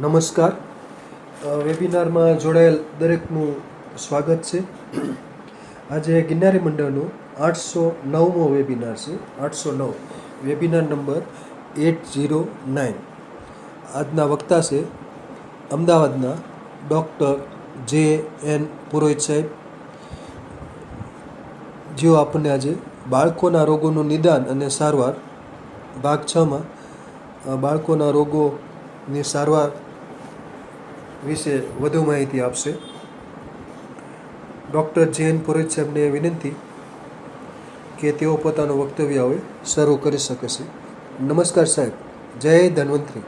નમસ્કાર. વેબિનારમાં જોડાયેલ દરેકનું સ્વાગત છે. આજે ગિરનારી મંડળનો 809મો વેબિનાર છે. 809 વેબિનાર નંબર 809. આજના વક્તા છે અમદાવાદના ડૉક્ટર જે.એન. પુરોહિત સાહેબ, જેઓ આપણને આજે બાળકોના રોગોનું નિદાન અને સારવાર ભાગ 6માં બાળકોના રોગોની સારવાર વિશે વધુ માહિતી આપશે. ડૉક્ટર જે.એન. પુરોહિત સાહેબને વિનંતી કે તેઓ પોતાનું વક્તવ્ય હવે શરૂ કરી શકે છે. નમસ્કાર સાહેબ. જય ધન્વંતરી.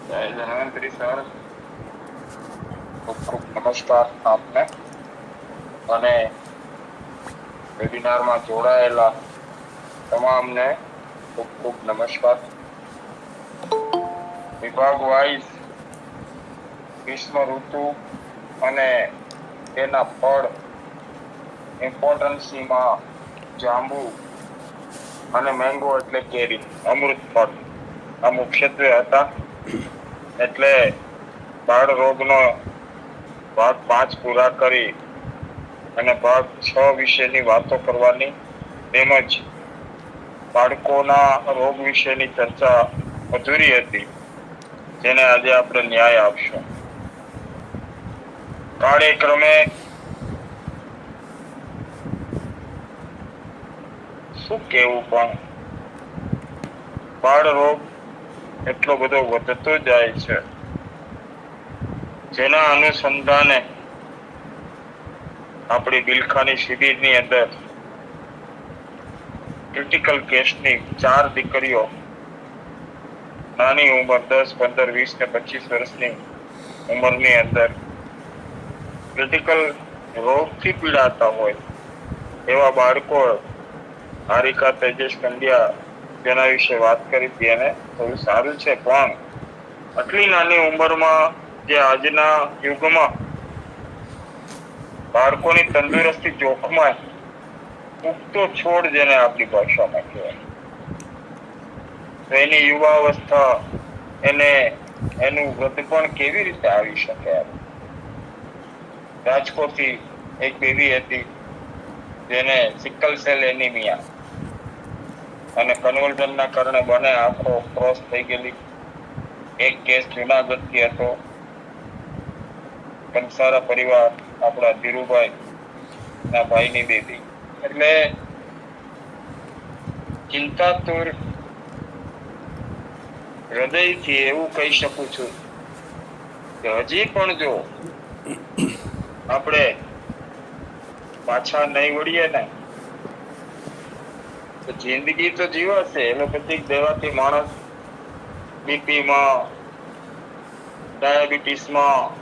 જય ધન્વંતરી સર, ખૂબ ખૂબ નમસ્કાર આપને અને વેબિનારમાં જોડાયેલા તમામને ખૂબ ખૂબ નમસ્કાર. વિભાગ વાઇઝ ગ્રીષ્મ ઋતુ અને તેના ફળ ઇમ્પોર્ટન્સીમાં જાંબુ અને મેંગો એટલે કેરી, અમૃત ફળ આ મુખ્યત્વે હતા. એટલે બાળ રોગનો ભાગ 5 પૂરા કરી અને ભાગ 6 વિશેની વાતો કરવાની તેમજ બાળકોના રોગ વિશેની ચર્ચા અધૂરી હતી, જેને આજે આપણે ન્યાય આપશું. કાર્યક્રમે શું કહેવું, પણ બાળ રોગ એટલો બધો વધતો જાય છે, જેના અનુસંધાને આપણી બિલખાની શિબિરની અંદર ક્રિટિકલ કેસની 4 દીકરીઓ નાની ઉંમર 10, 15, 20 ને 25 વર્ષની ઉંમરની અંદર ક્રિટિકલ રોગથી પીડાતા હોય એવા બાળકો હારિકા, તેજસ, કંડિયા તેના વિશે વાત કરી હતી અને થોડું સારું છે. પણ આટલી નાની ઉંમરમાં જે આજના યુગમાં બાળકોની તંદુરસ્તી જોખમાય, ઉગતો છોડ જેને આપણી ભાષામાં કહેવાય, તો એની યુવાવસ્થા એનું વૃદ્ધપણ કેવી રીતે આવી શકે? રાજકોટથી એક બેબી હતી જેને સિકલ સેલ એનિમિયા અને કન્વર્ઝનના કારણે બંને આંખો ક્રોસ થઈ ગયેલી. એક કેસ જુનાગઢથી હતો. કંસારા પરિવાર, આપણા ધીરુભાઈ ના ભાઈની બેબી. એટલે ચિંતાતુર હૃદયથી એવું કહી શકું છું કે હજી પણ જો આપણે પાછા નહીં વળીએ ને તો જિંદગી તો જીવાશે, એલોપેથિક દવાથી માણસ બીપીમાં, ડાયાબિટીસમાં,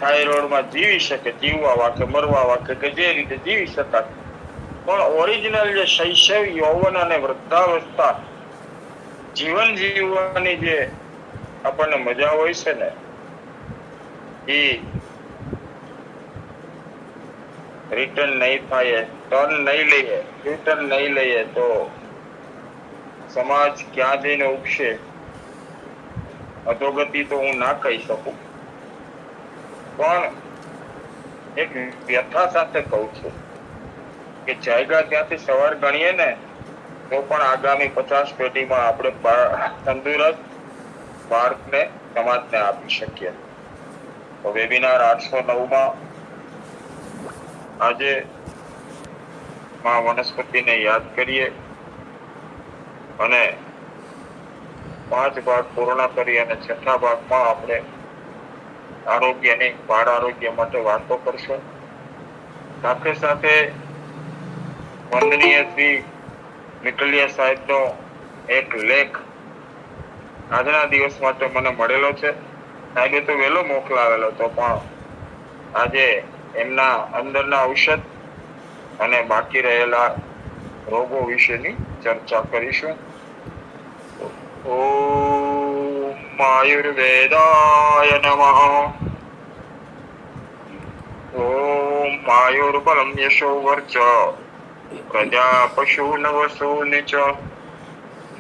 થાઇરોઇડમાં જીવી શકે, જીવવા વાકે, મરવા વાકે, કે જે રીતે જીવી શકાય. પણ ઓરિજિનલ જે શૈશવ, યૌવન અને વૃદ્ધાવસ્થા જીવન જીવવાની જે આપણને મજા હોય છે ને, એ રિટર્ન નહીં થાય, ટર્ન નહીં લઈએ, રિટર્ન નહીં લઈએ તો સમાજ ક્યાં જઈને ઉગશે? અધોગતિ તો હું ના કહી શકું, પણ એક વ્યથા સાથે કહું છું કે જાયગા ત્યાંથી સવાર ગણીએ ને તો પણ આગામી 50 પેઢીમાં આપણે તંદુરસ્ત બાળકને, સમાજને આપી શકીએ. તો વેબિનાર 809માં આજે માં વનસ્પતિને યાદ કરીએ અને 5 ભાગ પૂર્ણ કરી અને 6થા ભાગમાં આપણે આરોગ્યની, બાળ આરોગ્ય માટે વાતો કરશું. સાથે સાથે વંદનીય શ્રી મિટલિયા સાહેબનો એક લેખ આજના દિવસ માટે મને મળેલો છે. સાહેબે તો વહેલો મોકલાવેલો હતો, પણ આજે એમના અંદરના ઔષધ અને બાકી રહેલા રોગો વિશેની ચર્ચા કરીશું. आयुर्वेदाय नमः। ओम आयुर्बलं यशो वर्च प्रजा पशून् वसून् च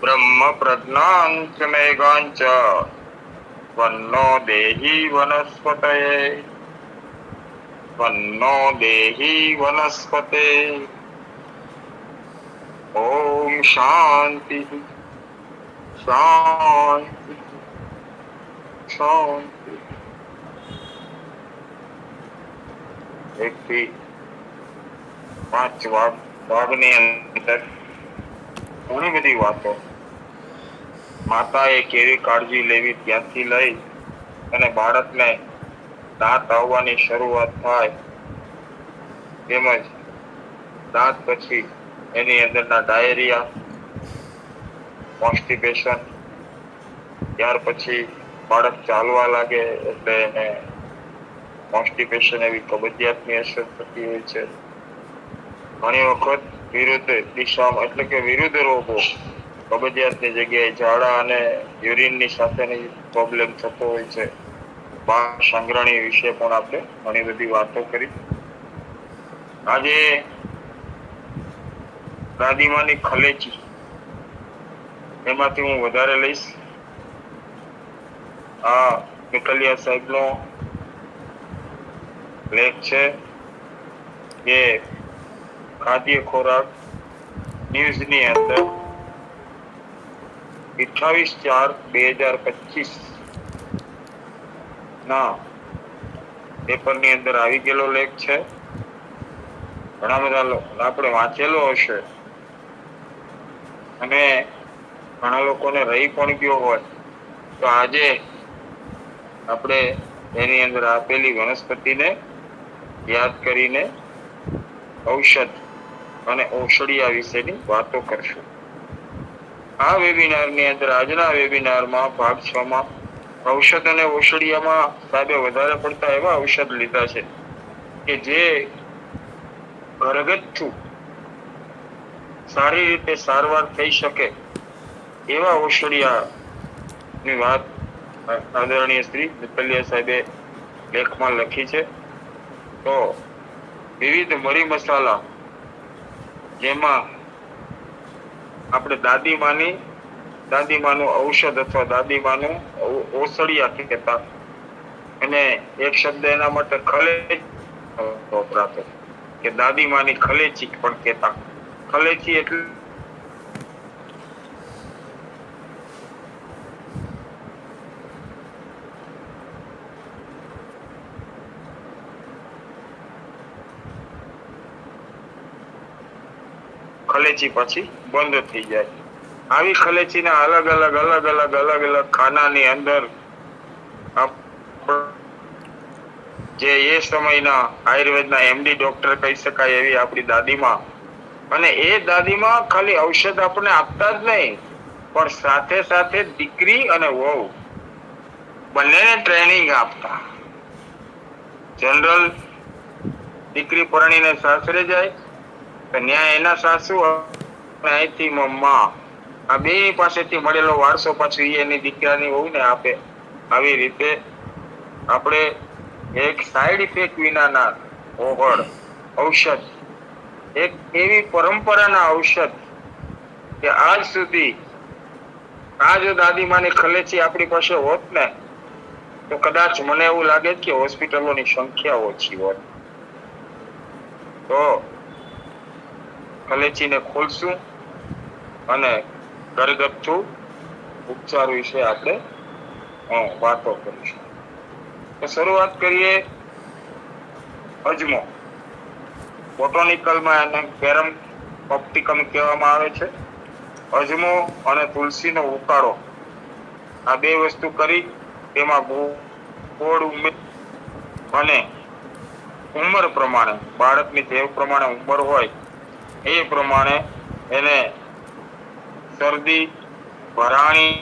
ब्रह्म प्रज्ञाञ्च मेघाञ्च वन्नो देहि वनस्पतये। वन्नो देहि वनस्पते। ओम शांति शांति शांति। एक થી 5 ભાગની અંદર ઘણી બધી વાતો માતાએ કેવી કાળજી લેવી ત્યાંથી લઈ અને બાળકને દાંત આવવાની શરૂઆત થાય તેમજ દાંત પછી એની અંદરના ડાયરિયા, કોન્સ્ટિપેશન, ત્યાર પછી બાળક ચાલવા લાગે એટલે એને કોન્સ્ટિપેશન એવી કબજિયાતની અસર થતી હોય છે. ઘણી વખત વિરુદ્ધ દિશામાં એટલે કે વિરુદ્ધ રોગો, કબજિયાતની જગ્યાએ ઝાડા અને યુરિનની સાથેની પ્રોબ્લેમ થતો હોય છે. બાળ સંગ્રહણી વિશે પણ આપણે ઘણી બધી વાતો કરી. આજે દાદીમાની ખલેચી એમાંથી હું વધારે લઈશ. આ મિકલિયા સાહેબનો લેખ છે કે ખાદ્ય ખોરાક ન્યૂઝની અંદર 28/4/2025 ના પેપરની અંદર આવી ગયેલો લેખ છે. ઘણા બધા આપણે વાંચેલો હશે અને ઘણા લોકોને રહી પણ ગયો હોય તો આજે આપણે એની અંદર આપેલી વનસ્પતિને યાદ કરીને ઔષધ અને ઔષધિયા વિશેની વાતો કરશું. આ વેબિનારની અંદર આજના વેબિનારમાં ભાગ 6 માં ઔષધ અને ઔષધિયામાં સાહેબે વધારે પડતા એવા ઔષધ લીધા છે કે જે ઘરગથ્થુ સારી રીતે સારવાર થઈ શકે એવા ઔષધિયાની વાત આદરણીય શ્રી મિત્તલિયા સાહેબે લેખમાં લખી છે. તો વિવિધ મરી મસાલા જેમાં આપણે દાદીમાનું ઔષધ અથવા દાદીમાનું ઔષધિયા કહેતા અને એક શબ્દ એના માટે ખલેચ વપરાતો કે દાદીમાની ખલેચી પણ કહેતા. ખલેચી એટલે ખલેચી પછી બંધ થઈ જાય. આવી ખલેચીના અલગ અલગ ખાનાની અંદર જે એ સમયના આયુર્વેદના એમડી ડોક્ટર કહી શકાય એવી આપણી દાદીમાં, અને એ દાદીમાં ખાલી ઔષધ આપણને આપતા જ નહીં પણ સાથે સાથે દીકરી અને વહુ બંનેને ટ્રેનિંગ આપતા. જનરલ દીકરી પરણીને સાસરે જાય તો ન્યાય એના સાસુ અહીંથી મમ્મા આ બે પાસેથી મળેલો વારસો પાછું એની દીકરાની વહુને આપે. આવી રીતે આપણે એક સાઈડ ઇફેક્ટ વિનાના ઔષધ, એક એવી પરંપરાના ઔષધ કે આજ સુધી આ જો દાદીમાની ખલેચી આપણી પાસે હોત ને તો કદાચ મને એવું લાગે કે હોસ્પિટલોની સંખ્યા ઓછી હોત. તો ખલેચીને ખોલશું અને ઘરગથ્થુ ઉપચાર વિશે આપણે વાતો કરીશું. તો શરૂઆત કરીએ. અજમો બોટાનિકલમાં એને પેરમ ઓપ્ટિકમ કહેવામાં આવે છે. અજમો અને તુલસીનો ઉકાળો આ બે વસ્તુ કરી તેમાં ગોળ અને ઉંમર પ્રમાણે બાળકની જે પ્રમાણે ઉંમર હોય એ પ્રમાણે એને શરદી, ભરાણી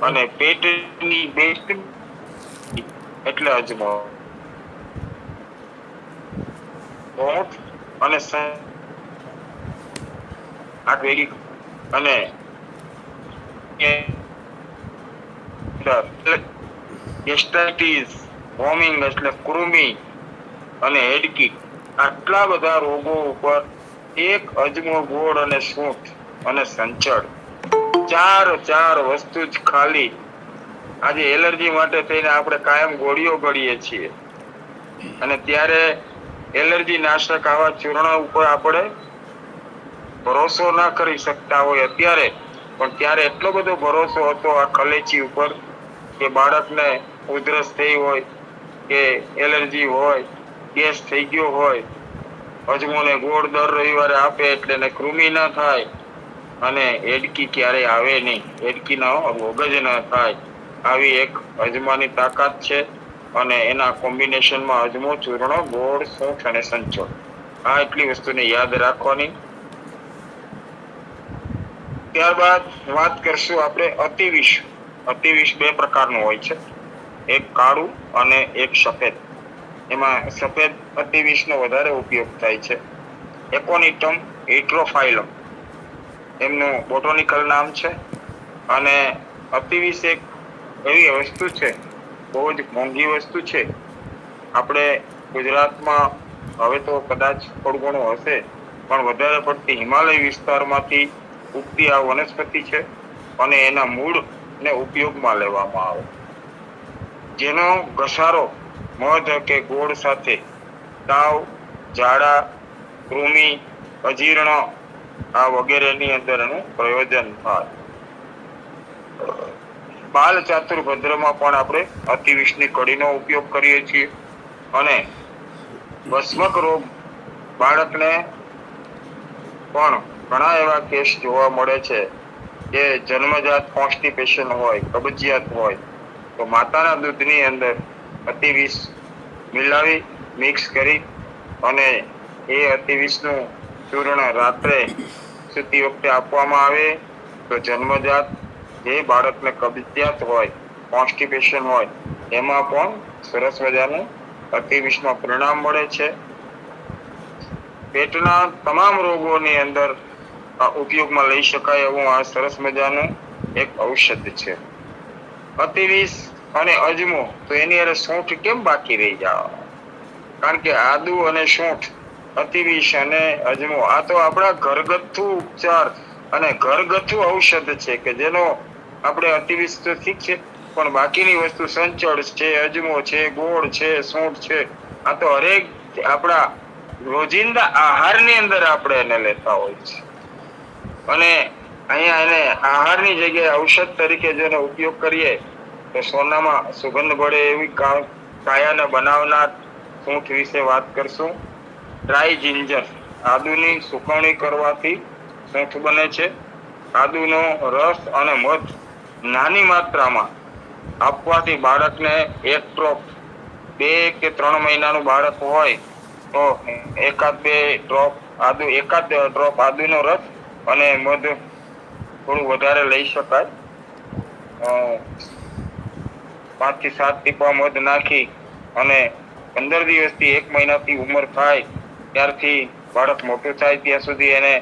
અને પેટની બેસ્ટ એટલે અજમો. હોઠ અને આયુર્વેદિક અને ગેસ્ટ્રાઇટિસ, વોમિંગ એટલે કૃમિ અને હેડકી, આટલા બધા રોગો ઉપર એક અજમો, ગોળ અને સૂંઠ અને સંચળ, ચાર વસ્તુ જ ખાલી. આજે એલર્જી માટે થઈને આપણે કાયમ ગોળીઓ ગળીએ છીએ, અને ત્યારે એલર્જી નાશક આવા ચૂર્ણ ઉપર આપણે ભરોસો ના કરી શકતા હોય અત્યારે, પણ ત્યારે એટલો બધો ભરોસો હતો આ કલેચી ઉપર કે બાળકને ઉધરસ થઈ હોય કે એલર્જી હોય, ગેસ થઈ ગયો હોય, અજમોને ગોળ દર રવિવારે આપે એટલે એને કૃમિ ના થાય અને એડકી ક્યારેય આવે નહીં, એડકીનો રોગ જ ન થાય. આવી એક અજમાની તાકાત છે. અને એના કોમ્બિનેશનમાં અજમો, ચૂર્ણ, ગોળ, સૂંઠ અને સંચળ, આ એટલી વસ્તુને યાદ રાખવાની. ત્યારબાદ વાત કરશું આપણે અતિવિષ. અતિવિષ બે પ્રકારનું હોય છે, એક કાળું અને એક સફેદ. એમાં સફેદ અતિવિષનો વધારે ઉપયોગ થાય છે. એકોનિટમ એટ્રોફાઇલમ એમનું બોટોનિકલ નામ છે. અને અતિવિષ એક એવી વસ્તુ છે, બહુ જ મોંઘી વસ્તુ છે. આપણે ગુજરાતમાં હવે તો કદાચ થોડું ઘણું હશે, પણ વધારે પડતી હિમાલય વિસ્તારમાંથી ઉગતી આ વનસ્પતિ છે અને એના મૂળ ને ઉપયોગમાં લેવામાં આવે. જેનો ઘસારો મધ કે ગોળ સાથે તાવ, ઝાડા, કૃમિ, અજીર્ણ આ વગેરેની અંદર એનું પ્રયોજન થાય. બાલ ચાતુર્ભદ્રમાં પણ આપણે અતિવિષની કડીનો ઉપયોગ કરીએ છીએ. અને ભસ્મક રોગ બાળકને પણ ઘણા એવા કેસ જોવા મળે છે કે જન્મજાત કોન્સ્ટિપેશન હોય, કબજિયાત હોય, તો માતાના દૂધની અંદર અતિવિષ મિલાવી મિક્સ કરી અને એ અતિવિષનું ચૂર્ણ રાત્રે સૂતી વખતે આપવામાં આવે તો જન્મજાત જે બાળકને કબજિયાત હોય, કોન્સ્ટિપેશન હોય, એમાં પણ સરસ મજાનું અતિવિષમાં પરિણામ મળે છે. પેટના તમામ રોગોની અંદર ઉપયોગમાં લઈ શકાય એવું આ સરસ મજાનું એક ઔષધ છે. અતિવિષ અને અજમો, તો એની અરે સૂંઠ કેમ બાકી રહી જાવ? કારણ કે આદુ અને સૂંઠ, અતિવિષ અને અજમો આ તો આપણા ઘરગથ્થુ ઉપચાર અને ઘરગથ્થુ ઔષધ છે કે જેનો આપણે અતિવિષ તો ઠીક છે, પણ બાકીની વસ્તુ સંચળ છે, અજમો છે, ગોળ છે, સૂંઠ છે, આ તો હરેક આપણા રોજિંદા આહારની અંદર આપણે એને લેતા હોય છે. અને અહીંયા એને આહારની જગ્યાએ ઔષધ તરીકે જેનો ઉપયોગ કરીએ તો સોનામાં સુગંધ મળે એવી કાયાને બનાવનાર સૂંઠ વિશે વાત કરશું. ડ્રાય જિંજર, આદુની સુકવણી કરવાથી સૂંઠ બને છે. આદુનો રસ અને મધ નાની માત્રામાં આપવાથી બાળકને એક ડ્રોપ, 2 કે 3 મહિનાનું બાળક હોય તો એકાદ ડ્રોપ આદુનો રસ અને મધ થોડું વધારે લઈ શકાય. 5 થી 7 ટીપા મધ નાખી અને 15 દિવસથી 1 મહિનાથી ઉંમર થાય ત્યારથી બાળક મોટું થાય ત્યાં સુધી એને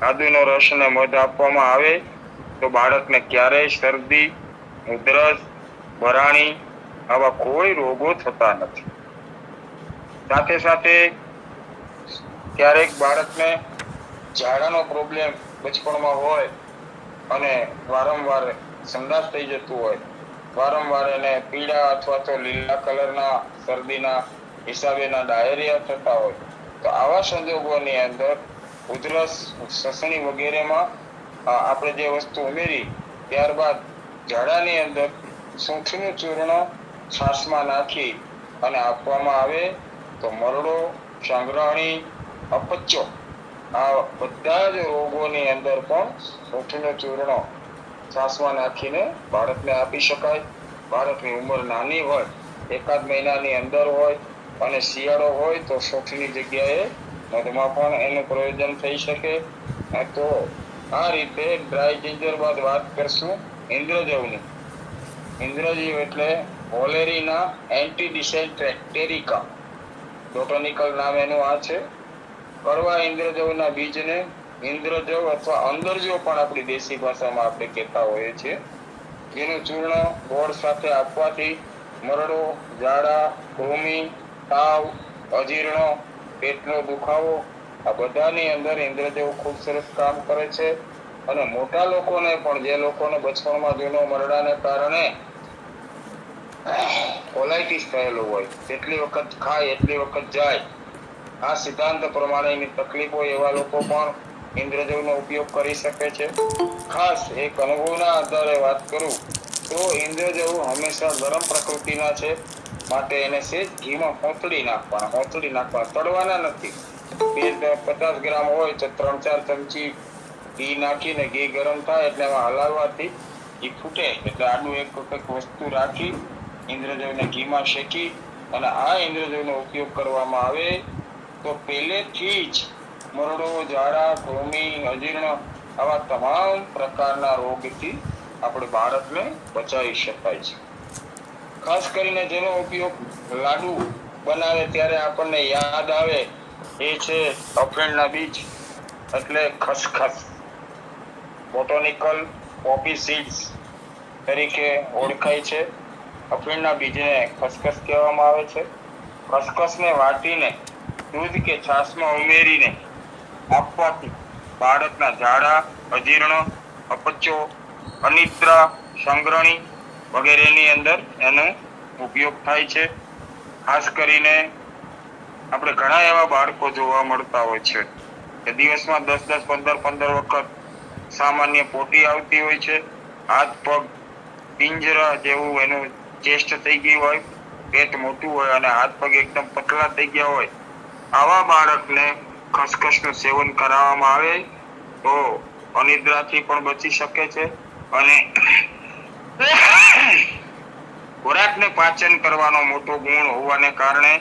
આદુનો રસ અને મધ આપવામાં આવે તો બાળકને ક્યારેય શરદી, ઉધરસ, બરાણી આવા કોઈ રોગો થતા નથી. સાથે સાથે ક્યારેક બાળકને ઝાડાનો પ્રોબ્લેમ બચપણમાં હોય અને વારંવાર સંડાસ થઈ જતું હોય, વારંવાર એને પીળા અથવા તો લીલા કલરના શરદીના હિસાબેના ડાયરિયા થતા હોય, તો આવા સંજોગોની અંદર ઉધરસ, સસણી વગેરેમાં આપણે જે વસ્તુ ઉમેરી ત્યારબાદ ઝાડાની અંદર સૂંઠનું ચૂર્ણ છાશમાં નાખી અને આપવામાં આવે તો મરડો, ચાંગરાણી, અપચો આ બધા જ રોગોની અંદર પણ સૂંઠનું ચૂર્ણ છાશમાં નાખીને બાળકને આપી શકાય. બાળકની ઉંમર નાની હોય, 1 મહિનાની અંદર હોય અને શિયાળો હોય તો સૂંઠની જગ્યાએ મધમાં પણ એનું પ્રયોજન થઈ શકે. તો આ રીતે ડ્રાય જિંજર બાદ વાત કરશું ઇન્દ્રજવની. ઇન્દ્રજીવ એટલે વોલેરીના એન્ટીડિસેન્ટ્રેક્ટેરિકા, બોટાનિકલ નામ એનું આ છે. કડવા ઇન્દ્રજવના બીજને ઇન્દ્રજવ અથવા અંદરજવ પણ આપણી દેશી ભાષામાં આપણે કહેતા હોઈએ છીએ. જેનું ચૂર્ણ ગોળ સાથે આપવાથી મરડો, ઝાડા, કૃમિ, તાવ, અજીર્ણ, પેટનો દુખાવો આ બધાની અંદર ઇન્દ્રજવ ખૂબ સરસ કામ કરે છે. અને મોટા લોકોને પણ, જે લોકોને બચપણમાં જૂનો મરડાને કારણે કોલાઇટિસ થયેલું હોય, જેટલી વખત ખાય એટલી વખત જાય, આ સિદ્ધાંત પ્રમાણેની તકલીફ હોય એવા લોકો પણ ઇન્દ્રજવનો ઉપયોગ કરી શકે છે. ખાસ એક અનુભવના આધારે વાત કરું તો ઇન્દ્રજવ હંમેશા ગરમ પ્રકૃતિના છે, માટે એને સેજ ઘીમાં હોંચડી નાખવાના, તળવાના નથી. 50 ગ્રામ હોય તો 3-4 ચમચી ઘી નાખીને, ઘી ગરમ થાય એટલે એમાં હલાવવાથી ઘી ફૂટે એટલે આડું એક વસ્તુ રાખી ઇન્દ્રજવને ઘીમાં શેકી અને આ ઇન્દ્રજવનો ઉપયોગ કરવામાં આવે તો પહેલેથી જ મરડો, ઝાડા, કૃમિ, અજીર્ણ આવા તમામ પ્રકારના રોગથી આપણે બાળકને બચાવી શકાય છે. ખાસ કરીને જેનો ઉપયોગ લાડુ બનાવે ત્યારે આપણને યાદ આવે એ છે અફેણના બીજ એટલે ખસખસ, બોટાનિકલ પોપી સીડ્સ તરીકે ઓળખાય છે. અફીણના બીજને ખસખસ કહેવામાં આવે છે. ખસખસને વાટીને દૂધ કે છાશમાં ઉમેરીને આપવાથી બાળકના ઝાડા, અજીર્ણ, અપચો, અનિદ્રા, સંગ્રહણી વગેરેની અંદર એનો ઉપયોગ થાય છે. ખાસ કરીને આપણે ઘણા એવા બાળકો જોવા મળતા હોય છે કે દિવસમાં 10-10, 15-15 વખત સામાન્ય પોટી આવતી હોય છે. હાથ પગ પિંજરા જેવું એનું ચેસ્ટ થઈ ગયું હોય, પેટ મોટું હોય અને હાથ પગ એકદમ પતલા થઈ ગયા હોય, આવા બાળકને ખસખસનું સેવન કરાવવામાં આવે તો અનિદ્રાથી પણ બચી શકે છે અને ખોરાકને પાચન કરવાનો મોટો ગુણ હોવાને કારણે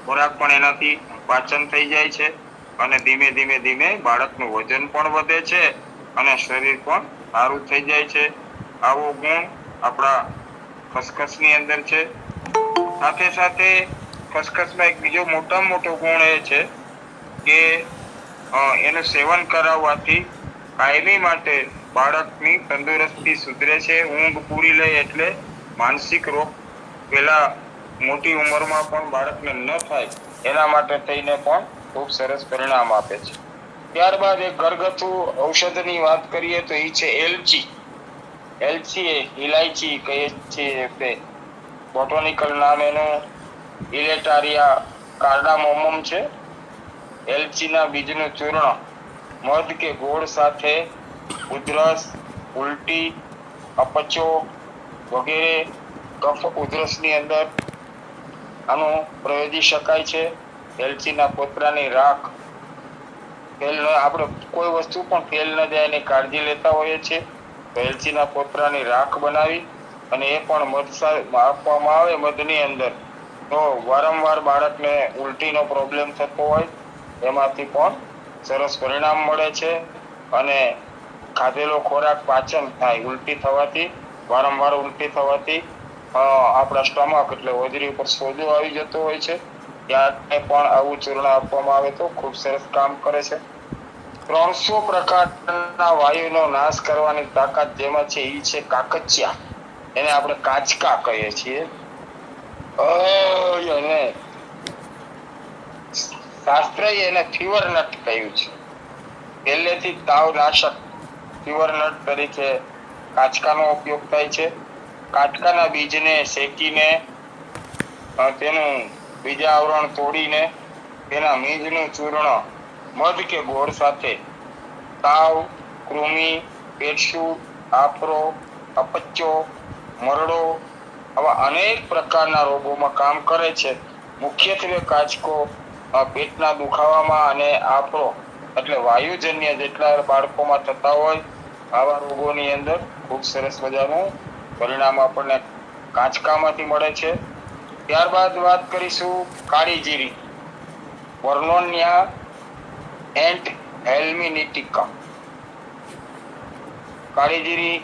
ખોરાક પણ એનાથી પાચન થઈ જાય છે અને ધીમે ધીમે બાળકનું વજન પણ વધે છે અને શરીર પણ સારું થઈ જાય છે. આવો ગુણ આપણા ખસખસની અંદર છે. સાથે સાથે ખસખસમાં એક બીજો મોટામાં મોટો ગુણ એ છે કે એનું સેવન કરાવવાથી કાયમી માટે બાળકની તંદુરસ્તી સુધરે છે. ઊંઘ પૂરી લે એટલે માનસિક રોગ પેલા મોટી ઉંમરમાં પણ બાળકને ન થાય એના માટે થઈને પણ ખૂબ સરસ પરિણામ આપે છે. ત્યારબાદ એક ઘરગથ્થુ ઔષધની વાત કરીએ તો એ છે એલચી. એલચી એ ઇલાયચી કહીએ છીએ તે બોટાનિકલ નામ એનું ઇલેટારિયા કાર્ડામોમમ છે. એલચીના બીજનું ચૂર્ણ મધ કે ગોળ સાથે ઉધરસ, ઉલટી, અપચો વગેરે કફ ઉધરસની અંદર આનું પ્રયોજી શકાય છે. એલચીના પોતરાની રાખ, આપણે કોઈ વસ્તુ પણ ફેલ ન જાય એની કાળજી લેતા હોઈએ છીએ તો એલચીના પોતરાની રાખ બનાવી અને એ પણ મધ આપવામાં આવે મધની અંદર તો વારંવાર બાળકને ઉલટીનો પ્રોબ્લેમ થતો હોય એમાંથી પણ સરસ પરિણામ મળે છે અને ખાધેલો ખોરાક પાચન થાય. ઉલટી થવાથી, વારંવાર ઉલટી થવાથી આપણા સ્ટમક એટલે હોજરી ઉપર સોજો આવી જતો હોય છે, ત્યારે પણ આવું ચૂર્ણ આપવામાં આવે તો ખૂબ સરસ કામ કરે છે. 300 પ્રકારના વાયુનો નાશ કરવાની તાકાત જેમાં છે એ છે કાકચિયા, એને આપણે કાચકા કહીએ છીએ. અને શાસ્ત્રએ એને ફીવર નટ કહ્યું છે. પહેલેથી તાવ નાશક ફીવર નટ તરીકે કાચકાનો ઉપયોગ થાય છે. કાચકાના બીજને શેકીને તેનું બીજા આવરણ તોડીને તેના બીજનું ચૂર્ણ મધ કે ગોળ સાથે તાવ, કૃમિ, પેટશૂટ, આફરો, અપચો, મરડો આવા અનેક પ્રકારના રોગોમાં કામ કરે છે. મુખ્યત્વે કાચકો પેટના દુખાવામાં અને આફરો એટલે વાયુજન્ય જેટલા બાળકોમાં થતા હોય આવા રોગોની અંદર ખૂબ સરસ મજાનું પરિણામ આપણને કાચકામાંથી મળે છે. ત્યારબાદ વાત કરીશું કાળી જીરી, વર્નોનિયા એન્ટ હેલ્મિનિટિકા. કાળી જીરી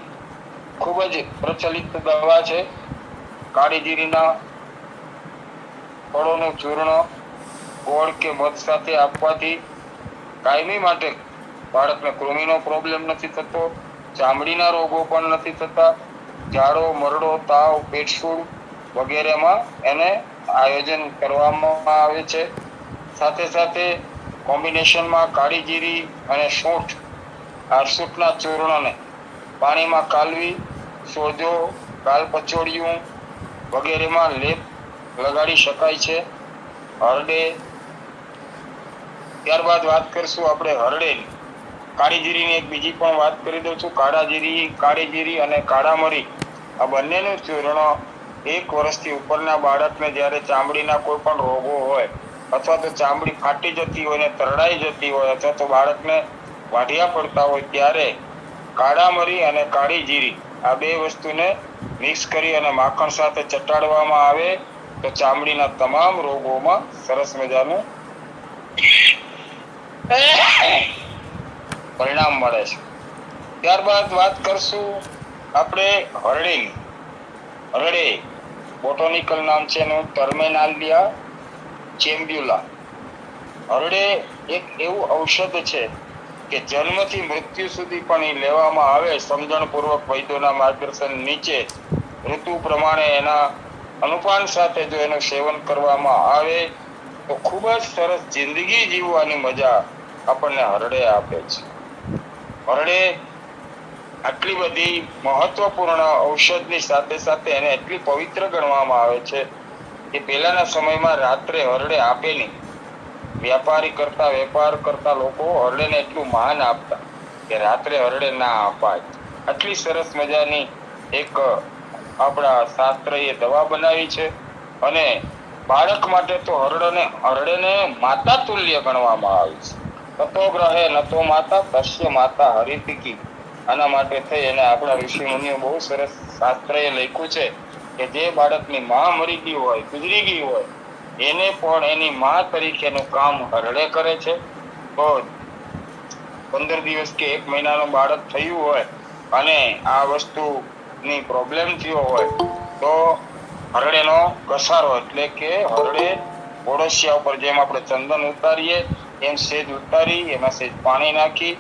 ખૂબ જ પ્રચલિત દવા છે. કાળી જીરીના ફળોનું ચૂર્ણ ગોળ કે મધ સાથે આપવાથી કાયમી માટે બાળકને કૃમિનો પ્રોબ્લેમ નથી થતો, ચામડીના રોગો પણ નથી થતા, ઝાડો, મરડો, તાવ, પેટસૂળ વગેરેમાં એને આયોજન કરવામાં આવે છે. સાથે સાથે કોમ્બિનેશનમાં કાળી જીરી અને સૂંઠ, આ સૂંઠના ચૂર્ણને પાણીમાં કાલવી, સોજો, ગાલ પચોડિયું વગેરેમાં લેપ લગાડી શકાય છે. હરડે, ત્યારબાદ વાત કરશું આપણે હરડેની. કાળી જીરીની એક બીજી પણ વાત કરી દઉં છું. કાળી જીરી અને કાળા મરી આ બંનેનું ચૂર્ણ 1 વર્ષથી ઉપરના બાળકને જ્યારે ચામડીના કોઈ પણ રોગો હોય અથવા તો ચામડી ફાટી જતી હોય ને તરડાઈ જતી હોય અથવા તો બાળકને વાઢિયા પડતા હોય ત્યારે કાળા મરી અને કાળી જીરી આ બે વસ્તુને મિક્સ કરી અને માખણ સાથે ચટાડવામાં આવે તો ચામડીના તમામ રોગોમાં સરસ મજાનું પરિણામ મળે છે. ત્યારબાદ વાત કરશું આપણે હરડેની. હરડે બોટોનિકલ નામ છે એનું ટર્મેનાલિયા ચેમ્બ્યુલા. હરડે એક એવું ઔષધ છે કે જન્મથી મૃત્યુ સુધી પણ એ લેવામાં આવે સમજણપૂર્વક વૈદ્યોના માર્ગદર્શન નીચે ઋતુ પ્રમાણે એના અનુપાન સાથે જો એનું સેવન કરવામાં આવે તો ખૂબ જ સરસ જિંદગી જીવવાની મજા આપણને હરડે આપે છે. હરડે આટલી બધી મહત્વપૂર્ણ ઔષધની સાથે સાથે એને એટલી પવિત્ર ગણવામાં આવે છે કે પહેલાના સમયમાં રાત્રે હરડે આપે નહીં. વેપાર કરતા લોકો હરડેને એટલું માન આપતા કે રાત્રે હરડે ના અપાય. આટલી સરસ મજાની એક આપણા શાસ્ત્રએ દવા બનાવી છે અને બાળક માટે તો હરડેને માતા તુલ્ય ગણવામાં આવી છે. તતો ગ્રહે નતો માતા તસ્ય માતા હરિતિકી. આના માટે થઈ અને આપણા ઋષિ મુનિઓ બહુ સરસ શાસ્ત્રએ લખ્યું છે કે જે બાળકની માં મરી ગઈ હોય, ગુજરી ગઈ હોય, એને પણ એની માં તરીકેનું કામ હરડે કરે છે. તો 15 દિવસ કે 1 મહિનાનું બાળક થયું હોય અને આ વસ્તુની પ્રોબ્લેમ થયો હોય તો હરડેનો ઘસારો એટલે કે હરડે ઓડોશિયા ઉપર જેમ આપણે ચંદન ઉતારીએ એમ સેજ ઉતારી એમાં સેજ પાણી નાખી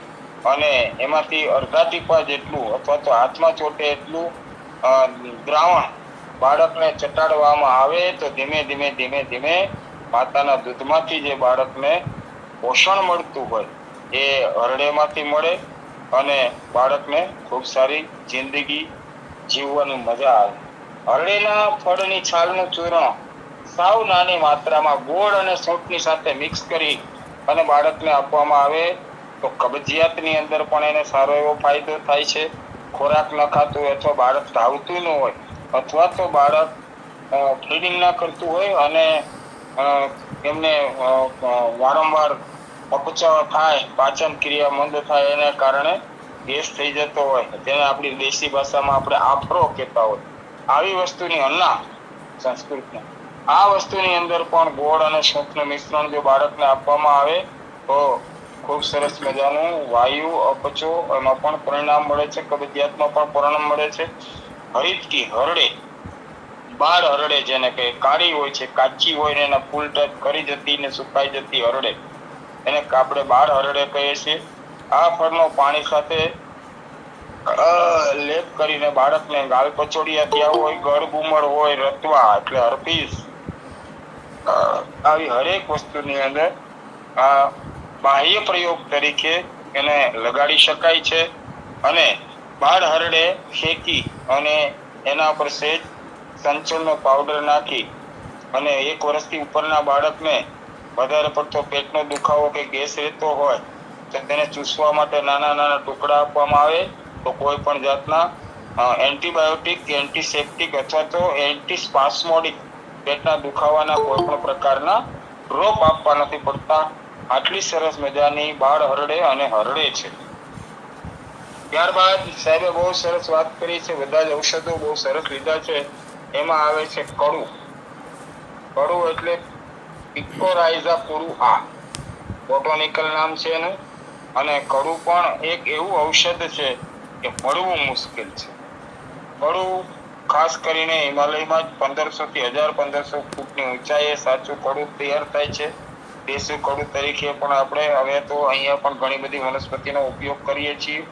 અને એમાંથી અડધા ટીપા જેટલું અથવા તો હાથમાં ચોટે એટલું દ્રાવણ બાળકને ચટાડવામાં આવે તો ધીમે ધીમે માતાના દૂધમાંથી જે બાળકને પોષણ મળતું હોય એ હરડેમાંથી મળે અને બાળકને ખૂબ સારી જિંદગી જીવવાની મજા આવે. હરડેના ફળની છાલનું ચૂર્ણ સાવ નાની માત્રામાં ગોળ અને સૂંઠની સાથે મિક્સ કરી અને બાળકને આપવામાં આવે તો કબજિયાતની અંદર પણ એને સારો એવો ફાયદો થાય છે. ખોરાક ન ખાતું હોય અથવા બાળક ધાવતું ન હોય અથવા તો બાળક ફીડિંગ ના કરતું હોય અને એમને વારંવાર અપચો થાય, પાચન ક્રિયા મંદ થાય એને કારણે ગેસ થઈ જતો હોય, તેને આપણી દેશી ભાષામાં આપણે આફરો કહેતા હોય, આવી વસ્તુની અન્ના સંસ્કૃતમાં આ વસ્તુની અંદર પણ ગોળ અને સૂંઠનું મિશ્રણ જો બાળકને આપવામાં આવે તો ખૂબ સરસ મજાનું વાયુ અપચો એમાં પણ પરિણામ મળે છે, કબજિયાતમાં પણ પરિણામ મળે છે. હરિતકી હરડે, બાળ હરડે જેને કે કાળી હોય છે, કાચી હોય ને એના ફૂલ ટાઈપ કરી જતી ને સુકાઈ જતી હરડે એને આપણે બાળ હરડે કહીએ છીએ. આ ફળનો પાણી સાથે લેપ કરીને બાળકને ગાલ પચોડિયા થયા હોય, ગળ ગુમર હોય, રતવા એટલે હર્પીસ, આવી હરેક વસ્તુની અંદર આ બાહ્ય પ્રયોગ તરીકે એને લગાડી શકાય છે અને બાળ હરડે શેકી અને એના પર સેજ સંચળનો પાવડર નાખી અને 1 વર્ષથી ઉપરના બાળકને વધારે પડતો પેટનો દુખાવો કે ગેસ રહેતો હોય તો તેને ચૂસવા માટે નાના ટુકડા આપવામાં આવે તો કોઈ પણ જાતના એન્ટીબાયોટિક કે એન્ટીસેપ્ટિક અથવા તો એન્ટીસ્પાસ્મોડિક પેટના દુખાવાના કોઈ પણ પ્રકારના ડ્રોપ આપવા નથી પડતા. આટલી સરસ મજાની બાળ હરડે અને હરડે છે. ત્યારબાદ સાહેબે બહુ સરસ વાત કરી છે, બધા જ ઔષધો બહુ સરસ લીધા છે. એમાં આવે છે કડું. કડું એટલે પિકોરાઇઝા પુરુઆ બોટોનિકલ નામ છે એનું અને કડું પણ એક એવું ઔષધ છે કે મળવું મુશ્કેલ છે. કડું ખાસ કરીને હિમાલયમાં જ 1500 થી 1500 ફૂટની ઊંચાઈએ સાચું કડું તૈયાર થાય છે. દેશી કડું તરીકે પણ આપણે હવે તો અહીંયા પણ ઘણી બધી વનસ્પતિનો ઉપયોગ કરીએ છીએ.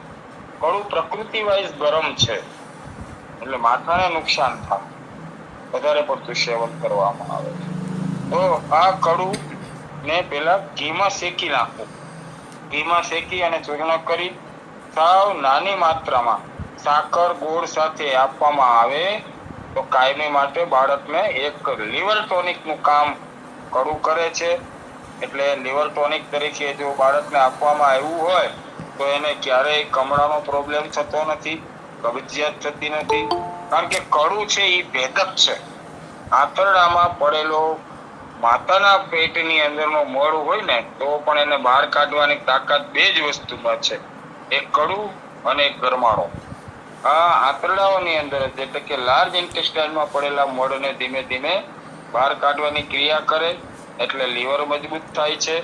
કડું પ્રકૃતિ વાઇઝ ગરમ છે, એટલે માથાને નુકસાન થાય વધારે પડતું સેવન કરવામાં આવે છે. તો આ કડું ને પેલા ઘીમાં શેકી નાખવું. ઘીમાં શેકી અને ચૂર્ણ કરી સાવ નાની માત્રામાં સાકર ગોળ સાથે આપવામાં આવે તો કાયમી માટે બાળકને એક લીવર ટોનિકનું કામ કડું કરે છે. એટલે લીવર ટોનિક તરીકે જો બાળકને આપવામાં આવ્યું હોય તો એને ક્યારેય કમળાનો પ્રોબ્લેમ થતો નથી, કબજિયાત થતી નથી. કારણ કે કડું છે એ ભેદક છે. આંતરડામાં પડેલો માતાના પેટની અંદરનો મળ હોય ને તો પણ એને બહાર કાઢવાની તાકાત બે જ વસ્તુમાં છે, એક કડું અને એક ગરમાળો. આ આંતરડાઓની અંદર એટલે કે લાર્જ ઇન્ટેસ્ટાઇનમાં પડેલા મળને ધીમે ધીમે બહાર કાઢવાની ક્રિયા કરે એટલે લીવર મજબૂત થાય છે.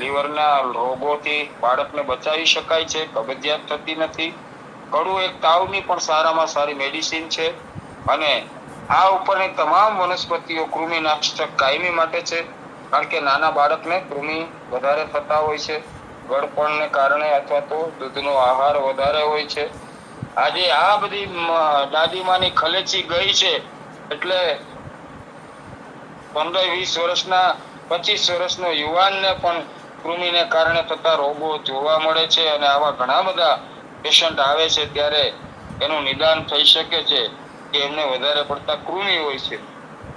લીવરના રોગોથી બાળકને બચાવી શકાય છે, કબજિયાત થતી નથી. કડું એક તાવની પણ સારામાં સારી મેડિસિન છે અને આ ઉપરની તમામ વનસ્પતિઓ કૃમિનાશક કાયમી માટે છે. કારણ કે નાના બાળકને કૃમિ વધારે થતા હોય છે, ગળપણને કારણે અથવા તો દૂધનો આહાર વધારે હોય છે. આજે આ બધી દાદીમાની ખલેચી ગઈ છે એટલે 15-20 વર્ષના 25 વર્ષનો યુવાનને પણ કૃમિને કારણે થતા રોગો જોવા મળે છે અને આવા ઘણા બધા પેશન્ટ આવે છે ત્યારે એનું નિદાન થઈ શકે છે કે એમને વધારે પડતા કૃમિ હોય છે.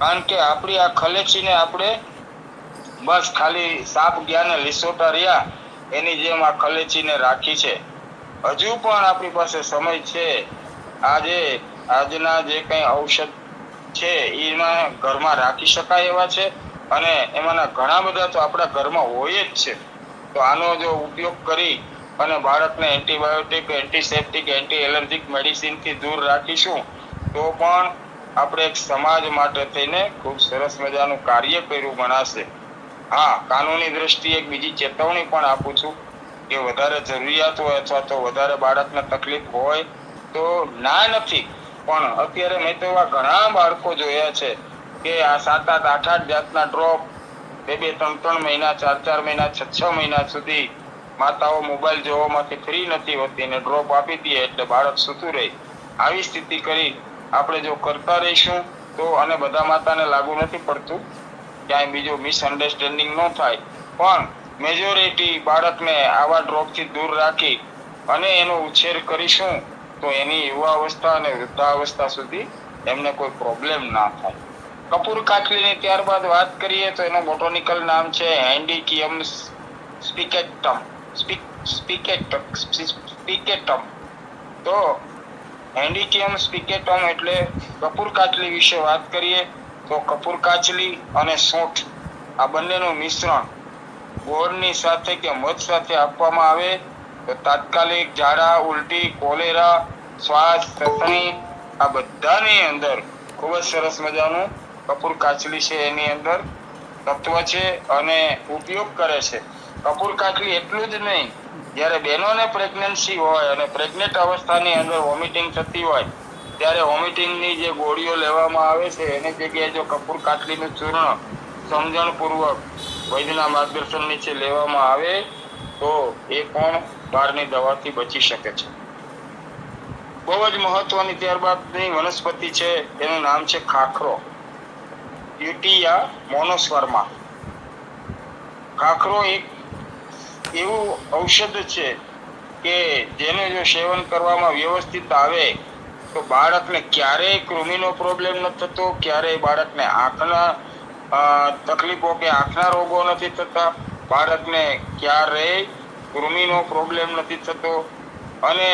કારણ કે આપણી આ ખલેચીને આપણે બસ ખાલી સાપ ગયા ને લીસોટા રહ્યા એની જેમ આ ખલેચીને રાખી છે. હજુ પણ આપણી પાસે સમય છે. આજના જે કંઈ ઔષધ છે એમાં ઘરમાં રાખી શકાય એવા છે અને એમાંના ઘણા બધા તો આપણા ઘરમાં હોય જ છે. તો આનો જો ઉપયોગ કરી અને બાળકને એન્ટીબાયોટિક, એન્ટીસેપ્ટિક, એન્ટી એલર્જીક મેડિસિનથી દૂર રાખીશું તો પણ આપણે એક સમાજ માટે થઈને ખૂબ સરસ મજાનું કાર્ય કર્યું ગણાશે. હા, કાનૂની દ્રષ્ટિએ એક બીજી ચેતવણી પણ આપું છું કે વધારે જરૂરિયાત હોય અથવા તો વધારે બાળકને તકલીફ હોય તો ના નથી, પણ અત્યારે મેં તો એવા ઘણા બાળકો જોયા છે કે આ 7-8, 8-8 જાતના ડ્રોપ 2-2, 3-3 મહિના, 4-4 મહિના, 6-6 મહિના સુધી માતાઓ મોબાઈલ જોવામાંથી ફ્રી નથી હોતી ને ડ્રોપ આપી દે એટલે બાળક સૂતું રહે. આવી સ્થિતિ કરી આપણે જો કરતા રહીશું તો, અને બધા માતાને લાગુ નથી પડતું, ક્યાંય બીજો મિસઅન્ડરસ્ટેન્ડિંગ ન થાય, પણ મેજોરિટી બાળકને આવા ડ્રોપથી દૂર રાખી અને એનો ઉછેર કરીશું તો એની યુવાવસ્થા અને વૃદ્ધાવસ્થા સુધી એમને કોઈ પ્રોબ્લેમ ના થાય. કપૂર કાચલીની ત્યારબાદ વાત કરીએ તો એનું બોટોનિકલ નામ છે હેન્ડિકિયમ સ્પિકેટમ. તો હેન્ડિકિયમ સ્પિકેટમ એટલે કપૂર કાચલી વિશે વાત કરીએ તો કપૂર કાચલી અને સૂંઠ આ બંનેનું મિશ્રણ ગોળની સાથે કે મધ સાથે આપવામાં આવે તો તાત્કાલિક ઝાડા, ઉલટી, કોલેરા, શ્વાસ, તંત્રી આ બધાની અંદર ખૂબ જ સરસ મજાનું કપૂર કાચલી છે એની અંદર તત્વ છે અને ઉપયોગ કરે છે. કપૂર કાચલી એટલું જ નહીં, જ્યારે બહેનોને પ્રેગ્નન્સી હોય અને પ્રેગ્નેન્ટ અવસ્થાની અંદર વોમિટિંગ થતી હોય ત્યારે વોમિટિંગની જે ગોળીઓ લેવામાં આવે છે એની જગ્યાએ જો કપૂર કાચલીનું ચૂર્ણ સમજણપૂર્વક વૈદ્યના માર્ગદર્શન નીચે લેવામાં આવે તો એ પણ બહારની દવાથી બચી શકે છે. બહુ જ મહત્વની ત્યારબાદની વનસ્પતિ છે એનું નામ છે ખાખરો, યુટિયા મોનોસ્પર્મા. ખાખરો એક એવું ઔષધ છે કે જેનું જો સેવન કરવામાં વ્યવસ્થિત આવે તો બાળકને ક્યારેય કૃમિનો પ્રોબ્લેમ નથી થતો, ક્યારેય બાળકને આંખના તકલીફો કે આંખના રોગો નથી થતા, બાળકને ક્યારેય કૃમિનો પ્રોબ્લેમ નથી થતો. અને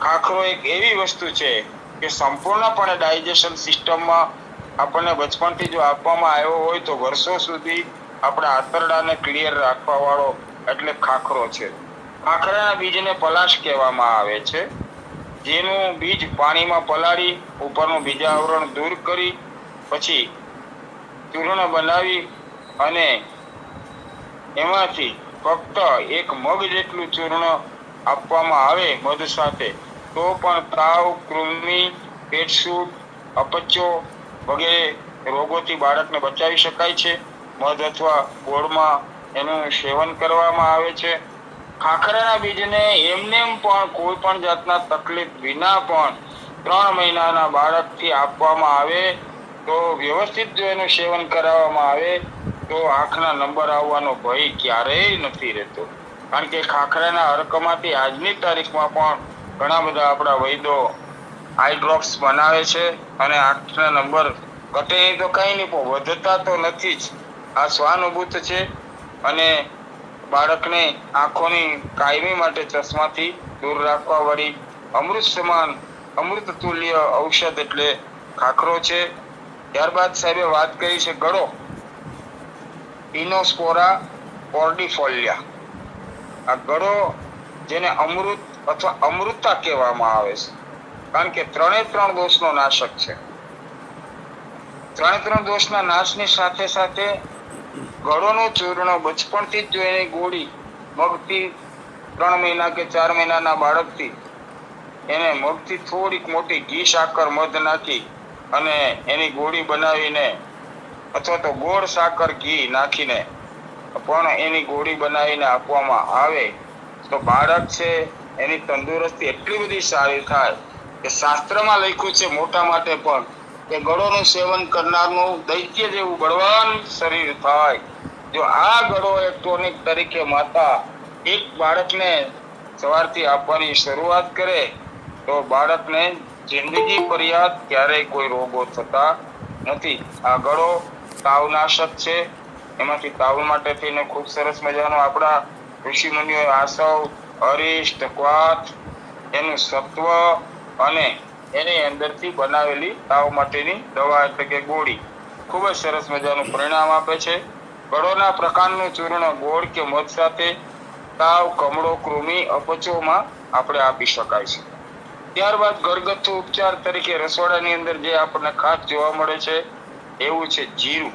ખાખરો એક એવી વસ્તુ છે કે સંપૂર્ણપણે ડાયજેશન સિસ્ટમમાં આપણને બચપણથી જો આપવામાં આવ્યો હોય તો વર્ષો સુધી આપણા આંતરડાને ક્લિયર રાખવા વાળો એટલે ખાખરો છે. ખાખરાના બીજને પલાશ કહેવામાં આવે છે, જેનું બીજ પાણીમાં પલાળી ઉપરનું બીજાવરણ દૂર કરી પછી ચૂર્ણ બનાવી અને એમાંથી ફક્ત 1 મગ જેટલું ચૂર્ણ આપવામાં આવે મધ સાથે તો પણ તાવ, કૃમિ, પેટસૂટ, અપચો વગેરે રોગોથી બાળકને બચાવી શકાય છે. મધ અથવા ગોળમાં એનું સેવન કરવામાં આવે છે. ખાખરાના બીજને એમનેમ પણ કોઈ પણ જાતના તકલીફ વિના પણ 3 મહિનાના બાળકથી આપવામાં આવે તો વ્યવસ્થિત જો એનું સેવન કરાવવામાં આવે તો આંખના નંબર આવવાનો ભય ક્યારેય નથી રહેતો. કારણ કે ખાખરાના અર્કમાંથી આજની તારીખમાં પણ ઘણા બધા આપણા વૈદો આઈ ડ્રોપ્સ બનાવે છે અને આંખના નંબર ઘટે નહીં તો કઈ નહીં, પણ વધતા તો નથી જ. આ સ્વાનુભૂત છે અને બાળકને આંખોની કાયમી માટે ચશ્માથી દૂર રાખવા વાળી અમૃત સમાન, અમૃત તુલ્ય ઔષધ એટલે ખાખરો છે. ત્યારબાદ સાહેબે વાત કરી છે ગળો, ઇનોસ્પોરા કોર્ડિફોલિયા. આ ગળો જેને અમૃત અથવા અમૃતા કહેવામાં આવે છે, કારણ કે 3 દોષનો નાશક છે. 3 દોષના નાશની સાથે સાથે ગળોનું ચૂર્ણ બચપણથી જ જો એની ગોળી મગથી 3 મહિના કે 4 મહિનાના બાળકથી એને મગથી થોડીક મોટી ઘી, સાકર, મધ નાખી અને એની ગોળી બનાવીને અથવા તો ગોળ, સાકર, ઘી નાખીને પણ એની ગોળી બનાવીને આપવામાં આવે તો બાળક છે એની તંદુરસ્તી એટલી બધી સારી થાય કે શાસ્ત્રમાં લખ્યું છે મોટા માટે પણ કે ગળોનું સેવન કરનારનું દૈત્ય જેવું બળવાન શરીર થાય. જો આ ગળો એક ટોનિક તરીકે માતા એક બાળકને સવારથી આપવાની શરૂઆત કરે તો બાળકને જિંદગી પર્યાત ક્યારેય કોઈ રોગો થતા નથી. આ ગળો તાવનાશક છે. એમાંથી તાવ માટે થઈને ખૂબ સરસ મજાનો આપણા ઋષિ મુનિઓએ આસવ, અરિષ્ટ, ક્વાથ, એનું સત્વ અને એની અંદરથી બનાવેલી તાવ માટેની દવા એટલે કે ગોળી ખૂબ જ સરસ મજાનું પરિણામ આપે છે. ગળોના પ્રકારનું ચૂર્ણ ગોળ કે મધ સાથે તાવ, કમળો, કૃમિ, અપચોમાં આપણે આપી શકાય છે. ત્યારબાદ ઘરગથ્થુ ઉપચાર તરીકે રસોડાની અંદર જે આપણને ખાસ જોવા મળે છે એવું છે જીરું.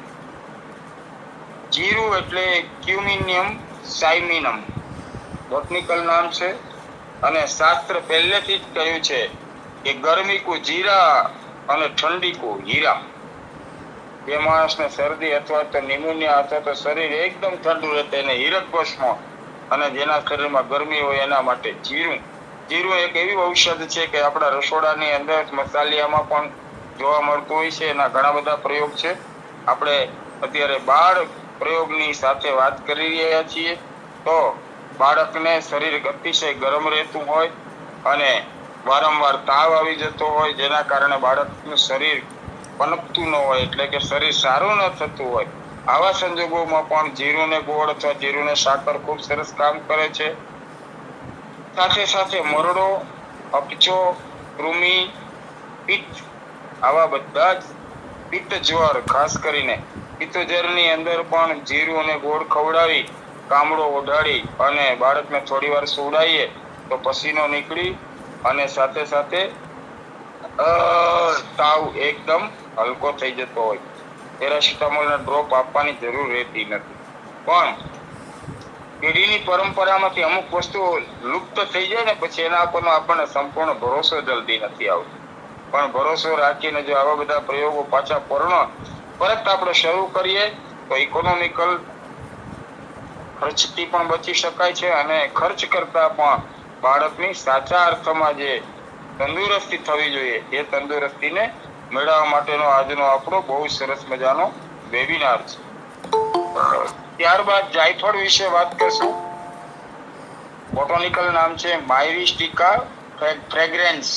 જીરું એટલે ક્યુમિનિયમ સાયમિનમ બોટનિકલ નામ છે અને શાસ્ત્ર પહેલેથી જ કહ્યું છે કે ગરમી કો જીરા અને ઠંડી કો હીરા. જે માણસને શરદી અથવા તો નિમોનિયા અથવા તો શરીર એકદમ ઠંડુ રહે તેને હીરક ભસ્મ અને જેના શરીરમાં ગરમી હોય એના માટે જીરું. જીરું એક એવી ઔષધ છે કે આપણા રસોડાની અંદર મસાલિયામાં પણ જોવા મળતું હોય છે. એના ઘણા બધા પ્રયોગ છે. આપણે અત્યારે બાળ પ્રયોગની સાથે વાત કરી રહ્યા છીએ. તો બાળકને શરીર અતિશય ગરમ રહેતું હોય અને વારંવાર તાવ આવી જતો હોય જેના કારણે બાળકનું શરીર પનપતું ન હોય એટલે કે શરીર સારું ન થતું હોય, આવા સંજોગોમાં પણ જીરું ને ગોળ અથવા જીરું ને સાકર ખૂબ સરસ કામ કરે છે. સાથે સાથે મરડો, અપચો, કૃમિ, પિત્ત આવા બધા જ પિત્ત જ્વર, ખાસ કરીને પિત્ત જ્વરની અંદર પણ જીરું અને ગોળ ખવડાવી કામળો ઓઢાડી અને બાળકને થોડી વાર સુવડાવીએ તો પસીનો નીકળી અને સાથે સાથે તાવ એકદમ હલકો થઈ જતો હોય. પેરાસિટામોલના ડ્રોપ આપવાની જરૂર રહેતી નથી. પણ પેઢીની પરંપરામાંથી અમુક વસ્તુઓ લુપ્ત થઈ જાય ને પછી એના પરનો આપણને સંપૂર્ણ ભરોસો જલ્દી નથી આવતો. પણ ભરોસો રાખીને જો આવા બધા પ્રયોગો પાછા પરત આપણે શરૂ કરીએ તો ઇકોનોમિકલ ખર્ચથી પણ બચી શકાય છે અને ખર્ચ કરતા પણ બાળકની સાચા અર્થમાં જે તંદુરસ્તી થવી જોઈએ એ તંદુરસ્તીને મેળવવા માટેનો આજનો આપણો બહુ સરસ મજાનો વેબિનાર છે. ત્યારબાદ જાયફળ વિશે વાત કરશું. બોટનિકલ નામ છે માયરિસ્ટિકા ફ્રેગ્રેન્સ.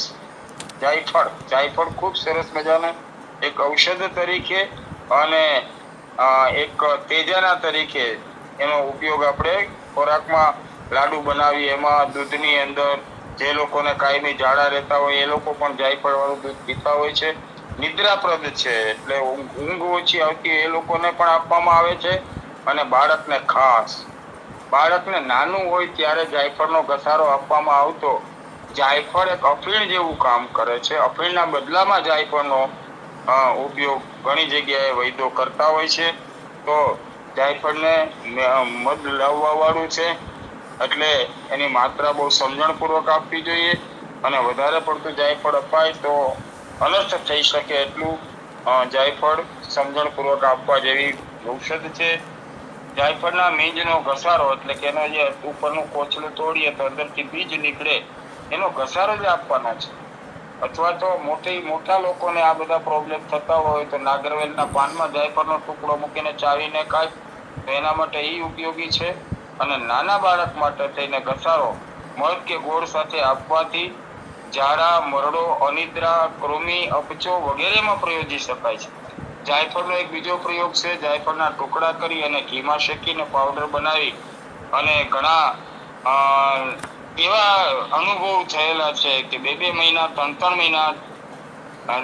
જાયફળ ખૂબ સરસ મજાનો એક ઔષધ તરીકે અને એક તેજાના તરીકે એનો ઉપયોગ આપણે ખોરાકમાં લાડુ બનાવી એમાં દૂધની અંદર જે લોકોને કાયમી ઝાડા રહેતા હોય એ લોકો પણ જાયફળ વાળું દૂધ પીતા હોય છે. નિદ્રાપ્રદ છે એટલે ઊંઘ ઓછી આવતી એ લોકોને પણ આપવામાં આવે છે. અને બાળકને ખાસ બાળકને નાનું હોય ત્યારે જાયફળનો ઘસારો આપવામાં આવતો. જાયફળ એક અફીણ જેવું કામ કરે છે. અફીણના બદલામાં જાયફળનો ઉપયોગ ઘણી જગ્યાએ વૈદો કરતા હોય છે. તો જાયફળને મધ લાવવા વાળું છે એટલે એની માત્રા બહુ સમજણપૂર્વક આપવી જોઈએ. અને વધારે પડતું જાયફળ અપાય તો અનર્થ થઈ શકે એટલું જાયફળ સમજણપૂર્વક આપવા જેવી ઔષધ છે. જાયફળના બીજનો ઘસારો એટલે કે એનો જે ઉપરનું કોચલું તોડીએ તો અંદરથી બીજ નીકળે એનો ઘસારો જ આપવાનો છે. અથવા તો મોટા લોકોને આ બધા પ્રોબ્લેમ થતા હોય તો નાગરવેલના પાનમાં જાયફળનો ટુકડો મૂકીને ચાવીને ખાય તો એના માટે એ ઉપયોગી છે. અને નાના બાળક માટે થઈને ઘસારો મધ કે ગોળ સાથે આપવાથી ઝાડા, મરડો, અનિદ્રા, કૃમિ, અપચો વગેરેમાં પ્રયોજી શકાય છે. જાયફળનો એક બીજો પ્રયોગ છે, જાયફળના ટુકડા કરી અને ઘીમાં શેકીને પાવડર બનાવી અને ઘણા એવા અનુભવ થયેલા છે કે 2 મહિના 3 મહિના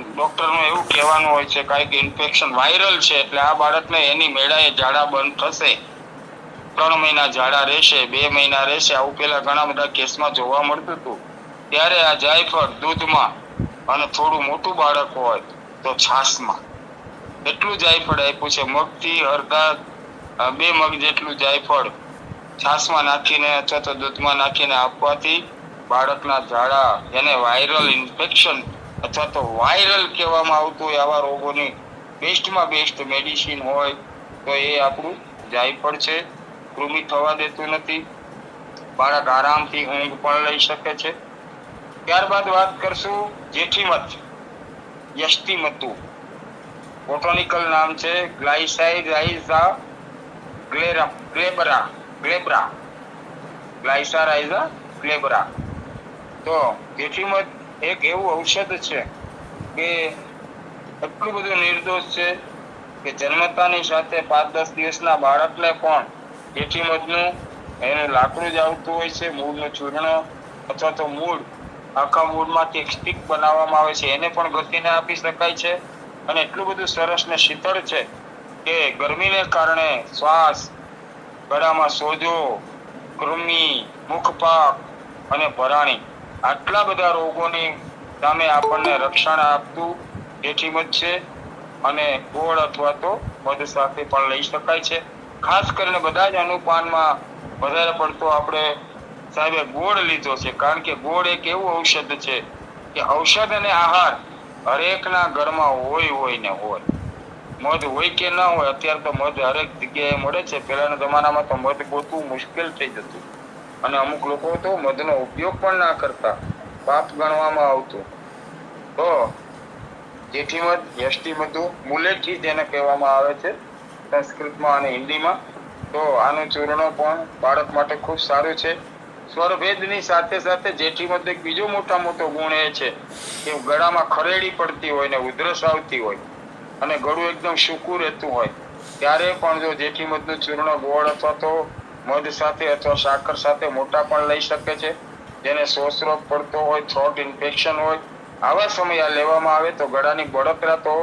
ડોક્ટરનું એવું કહેવાનું હોય છે કાંઈક ઇન્ફેક્શન વાયરલ છે એટલે આ બાળકને એની મેળાએ ઝાડા બંધ થશે, 3 મહિના ઝાડા રહેશે, 2 મહિના રહેશે, આવું પેલા ઘણા બધા કેસમાં જોવા મળતું હતું. ત્યારે આ જાયફળ દૂધમાં અને થોડું મોટું બાળક હોય તો છાશમાં એટલું જાયફળ આપ્યું છે. મગથી અડધા 2 મગ જેટલું જાયફળ છાશમાં નાખીને અથવા તો દૂધમાં નાખીને આપવાથી બાળકના ઝાડા એને વાયરલ ઇન્ફેક્શન અથવા તો વાયરલ કહેવામાં આવતું હોય આવા રોગોની બેસ્ટમાં બેસ્ટ મેડિસિન હોય તો એ આપણું જાયફળ છે. કૃમિ થવા દેતું નથી, બાળક આરામથી ઊંઘ પણ લઈ શકે છે. ત્યારબાદ વાત કરશું જેઠીમધ, યષ્ટિમધુ. બોટાનિકલ નામ છે ગ્લાયસાઇરાઇઝા ગ્લેબ્રા. ગ્લાયસારાઇઝા ગ્લેબ્રા. તો જેઠીમધ એક એવું ઔષધ છે કે એટલું બધું નિર્દોષ છે કે જન્મતાની સાથે 5-10 દિવસના બાળકને પણ જેઠીમધનું એનું લાકડું જ આવતું હોય છે, મૂળનું ચૂર્ણ અથવા તો મૂળ આખા મૂળમાંથી એક સ્ટીક બનાવવામાં આવે છે એને પણ ઘસીને આપી શકાય છે. અને એટલું બધું સરસ ને શીતળ છે કે ગરમીને કારણે શ્વાસ, ગળામાં સોજો, કૃમિ, મુખપાક અને ભરાણી આટલા બધા રોગોની સામે આપણને રક્ષણ આપતું જેઠીમધ છે. અને ગોળ અથવા તો મધ સાથે પણ લઈ શકાય છે. ખાસ કરીને બધા જ અનુપાનમાં વધારે પડતો આપણે સાહેબે ગોળ લીધો છે, કારણ કે ગોળ એક એવું ઔષધ છે કે ઔષધ અને આહાર હરેકના ઘરમાં હોય ને હોય. મધ હોય કે ના હોય, અત્યારે તો મધ હરેક જગ્યાએ મળે છે. પહેલાના જમાનામાં તો મધ ગોતવું મુશ્કેલ થઈ જતું અને અમુક લોકો તો મધનો ઉપયોગ પણ ના કરતા, પાપ ગણવામાં આવતું. તો જેઠીમધ, યષ્ટિમધુ, મુલેઠી જેને કહેવામાં આવે છે સંસ્કૃતમાં અને હિન્દીમાં, તો આનું ચૂર્ણ પણ બાળક માટે ખૂબ સારું છે. સ્વરભેદની સાથે સાથે જેઠીમધ એક બીજો મોટો ગુણ એ છે કે ગળામાં ખરેડી પડતી હોય ને ઉધરસ આવતી હોય અને ગળું એકદમ સૂકું રહેતું હોય ત્યારે પણ જો જેઠીમધનું ચૂર્ણ ગોળ અથવા તો મધ સાથે અથવા સાકર સાથે મોટા પણ લઈ શકે છે. જેને શ્વાસ રોગ પડતો હોય, થ્રોટ ઇન્ફેક્શન હોય, આવા સમયે આ લેવામાં આવે તો ગળાની બળતરા તો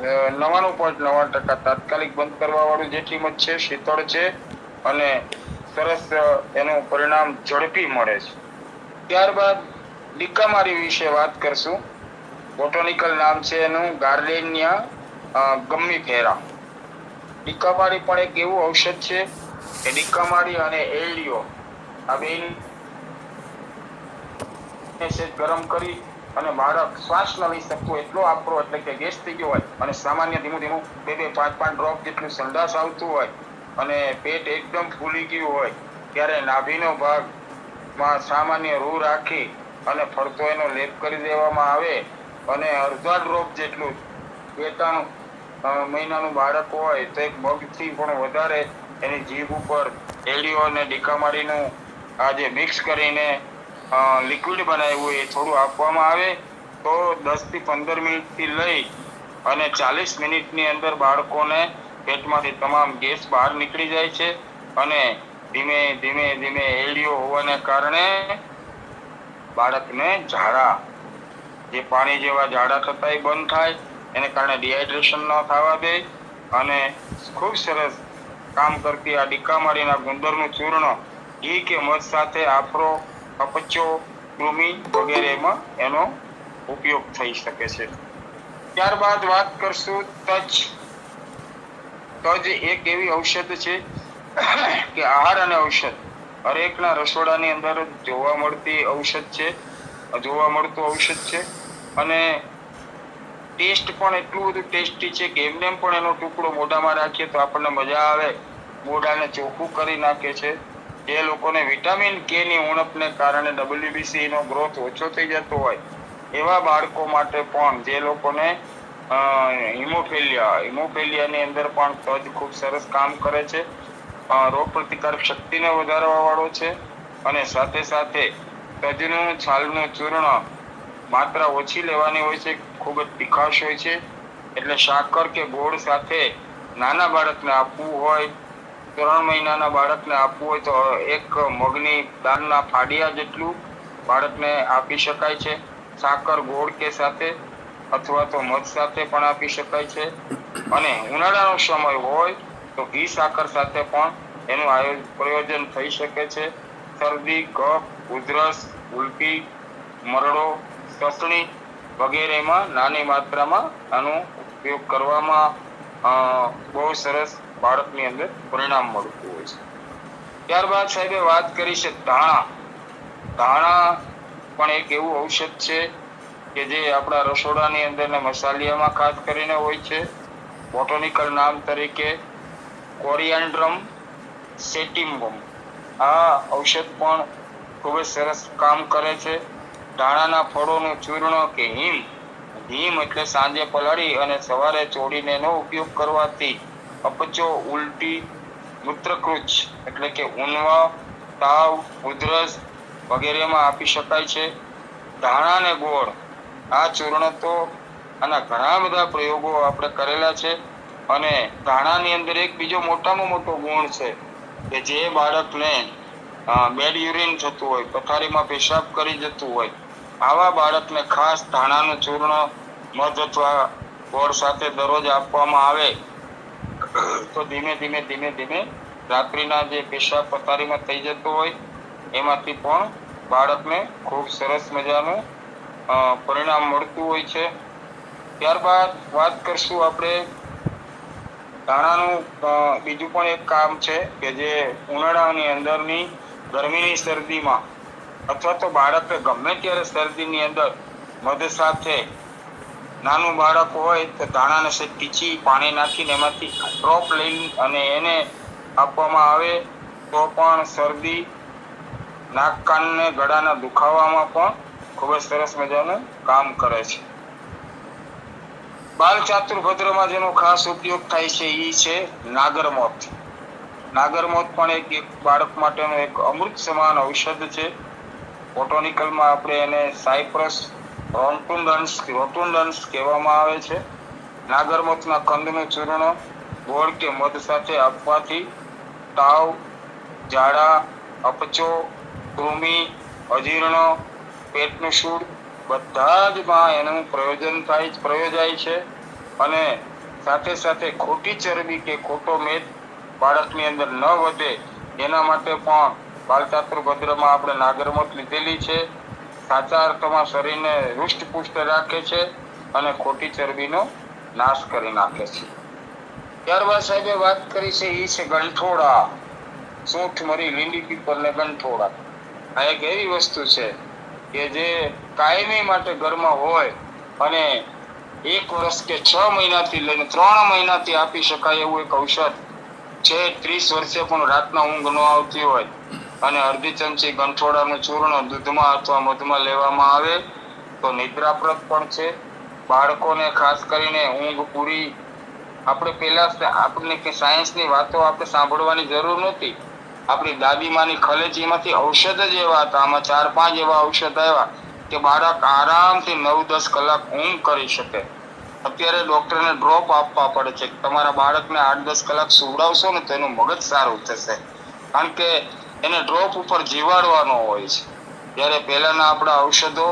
99.9% તાત્કાલિક બંધ કરવા વાળું જેઠીમધ છે, શીતળ છે અને સરસ એનું પરિણામ ઝડપી મળે છે. ત્યારબાદ ડિકામારી વિશે વાત કરશું. બોટાનિકલ નામ છે એનું ગાર્ડેનિયા ગમ્મીફેરા. ડિકામારી પણ એક એવું ઔષધ છે કે ડિકામારી અને એલિયો આ બેને ગરમ કરી અને બાળક શ્વાસ ન લઈ શકતું એટલો આકરો એટલે કે ગેસ થઈ ગયો હોય અને સામાન્ય ધીમું 2-5 ડ્રોપ જેટલું સંડાસ આવતું હોય અને પેટ એકદમ ફૂલી ગયું હોય ત્યારે નાભીનો ભાગમાં સામાન્ય રૂ રાખી અને ફરતો એનો લેપ કરી દેવામાં આવે અને અડધા ડ્રોપ જેટલું 2-3 મહિનાનું બાળક હોય તો એક મગથી પણ વધારે એની જીભ ઉપર એલિયો અને ડિકામારીનું આ જે મિક્સ કરીને લિક્વિડ બનાવ્યું એ થોડું આપવામાં આવે તો 10-15 મિનિટથી લઈ અને 40 મિનિટની અંદર બાળકોને પેટમાંથી તમામ ગેસ બહાર નીકળી જાય છે અને ધીમે ધીમે એલિયો હોવાને કારણે બાળકને ઝાડા, જે પાણી જેવા ઝાડા થતા એ બંધ થાય, એને કારણે ડિહાઇડ્રેશન ન થવા દે અને ખૂબ સરસ કામ કરતી આ ડિકામારીના ગુંદરનું ચૂર્ણ ઘી કે મધ સાથે આફરો, અપચો, કૃમિ વગેરેમાં એનો ઉપયોગ થઈ શકે છે. ત્યારબાદ વાત કરશું તજ. તજ એક એવી ઔષધ છે કે આહાર અને ઔષધ હરેકના રસોડાની અંદર જોવા મળતી ઔષધ છે. જોવા મળતું ઔષધ છે અને ટેસ્ટ પણ એટલું બધું ટેસ્ટી છે કે એમને પણ એનો ટુકડો મોઢામાં રાખીએ તો આપણને મજા આવે, મોઢાને ચોખ્ખું કરી નાખે છે. જે લોકોને વિટામિન કે ની ઉણપને કારણે WBC નો ગ્રોથ ઓછો થઈ જતો હોય એવા બાળકો માટે પણ, જે લોકોને હિમોફેલિયાની અંદર પણ તજ ખૂબ સરસ કામ કરે છે. રોગ પ્રતિકારક શક્તિને વધારવા વાળો છે અને સાથે સાથે તજનું છાલનું ચૂર્ણ માત્રા ઓછી લેવાની હોય છે, ખૂબ જ તીખાશ હોય છે, એટલે સાકર કે ગોળ સાથે નાના બાળકને આપવું હોય, 3 મહિનાના બાળકને આપવું હોય તો એક મગની દાળના ફાડિયા જેટલું બાળકને આપી શકાય છે. સાકર ગોળ કે સાથે અથવા તો મધ સાથે પણ આપી શકાય છે અને ઉનાળાનો સમય હોય તો ઘી સાકર સાથે પણ એનું પ્રયોજન થઈ શકે છે. શરદી, કફ, ઉધરસ, ઉલટી, મરડો, સસણી વગેરેમાં નાની માત્રામાં આનો ઉપયોગ કરવામાં બહુ સરસ બાળકની અંદર પરિણામ મળતું હોય છે. ત્યારબાદ સાહેબે વાત કરી છે ધાણા. ધાણા પણ એક એવું ઔષધ છે કે જે આપણા રસોડાની અંદર ને મસાલિયામાં ખાસ કરીને હોય છે. બોટોનિકલ નામ તરીકે કોરિયાન્ડ્રમ સેટિમમ. આ ઔષધ પણ ખૂબ જ સરસ કામ કરે છે. ધાણાના ફળોનું ચૂર્ણ કે હિમ એટલે સાંજે પલાળી અને સવારે ચોળીને એનો ઉપયોગ કરવાથી અપચો, ઉલટી, મૂત્રકુચ એટલે કે ઊનવા, તાવ, ઉધરસ વગેરેમાં આપી શકાય છે. ધાણા અને ગોળ આ ચૂર્ણ તો આના ઘણા બધા પ્રયોગો આપણે કરેલા છે અને ધાણાની અંદર એક બીજો મોટામાં મોટો ગુણ છે કે જે બાળકને બેડ યુરિન થતું હોય, પથારીમાં પેશાબ કરી જતું હોય, આવા બાળકને ખાસ ધાણાનું ચૂર્ણ મધ અથવા ગોળ સાથે દરરોજ આપવામાં આવે તો ધીમે ધીમે રાત્રિના જે પેશાબ પથારીમાં થઈ જતો હોય એમાંથી પણ બાળકને ખૂબ સરસ મજાનું પરિણામ મળતું હોય છે. ત્યારબાદ વાત કરશું આપણે ધાણાનું બીજું પણ એક કામ છે કે જે ઉનાળાની અંદરની ગરમીની શરદીમાં અથવા તો બાળકને ગમે ત્યારે શરદીની અંદર મધ સાથે, નાનું બાળક હોય તો ધાણાને ટીચી પાણી નાખીને એમાંથી ડ્રોપ લઈ અને એને આપવામાં આવે તો પણ શરદી, નાક કાનને ગળાના દુખાવામાં પણ ખૂબ જ સરસ મજાનું કામ કરે છે. બાલ ચાતુર્ભદ્રમાં જેનો ખાસ ઉપયોગ થાય છે એ છે નાગરમોથ. નાગરમોથ પણ એક બાળક માટેનો એક અમૃત સમાન ઔષધ છે. બોટોનિકલમાં આપણે એને સાયપ્રસ રોટુન્ડન્સ કહેવામાં આવે છે. નાગરમોથના કંદનું ચૂર્ણ ગોળ કે મધ સાથે આપવાથી તાવ, ઝાડા, અપચો, કૃમિ, અજીર્ણ, પેટનું શૂળ બધા જ માં એનું પ્રયોજાય છે અને સાથે સાથે ખોટી ચરબી કે ખોટો મેદ બાળકની અંદર ન વધે એના માટે પણ બાલચાતુર્ભદ્રમાં આપણે નાગરમોથ લીધેલી છે. સાચા અર્થમાં શરીરને હૃષ્ટપુષ્ટ રાખે છે અને ખોટી ચરબીનો નાશ કરી નાખે છે. ત્યારબાદ સાહેબે વાત કરી છે એ છે ગંઠોડા. સૂંઠ, મરી, લીંડી પીપર ને ગંઠોડા. આ એક એવી વસ્તુ છે કે જે કાયમી માટે ઘરમાં હોય અને 1 વર્ષ કે 6 મહિનાથી લઈને 3 મહિનાથી આપી શકાય એવું એક ઔષધ છે. 30 વર્ષે પણ રાતના ઊંઘ ન આવતી હોય અને અડધી ચમચી ગંઠોડાનું ચૂર્ણ દૂધમાં અથવા મધમાં લેવામાં આવે તો નિદ્રાપ્રદ પણ છે. બાળકોને ખાસ કરીને ઊંઘ પૂરી, આપણે પહેલા આપણને કે સાયન્સની વાતો આપણે સાંભળવાની જરૂર નહોતી. આપણી દાદીમાની ખલેચીમાંથી ઔષધ જ એવા હતા, આમાં 4-5 એવા ઔષધ આવ્યા કે બાળક આરામથી 9-10 કલાક ઊંઘ કરી શકે. અત્યારે ડોક્ટરને ડ્રોપ આપવા પડે છે. તમારા બાળકને 8-10 કલાક સુવડાવશો ને તો એનું મગજ સારું થશે, કારણ કે એને ડ્રોપ ઉપર જીવાડવાનો હોય છે. જ્યારે પહેલાના આપણા ઔષધો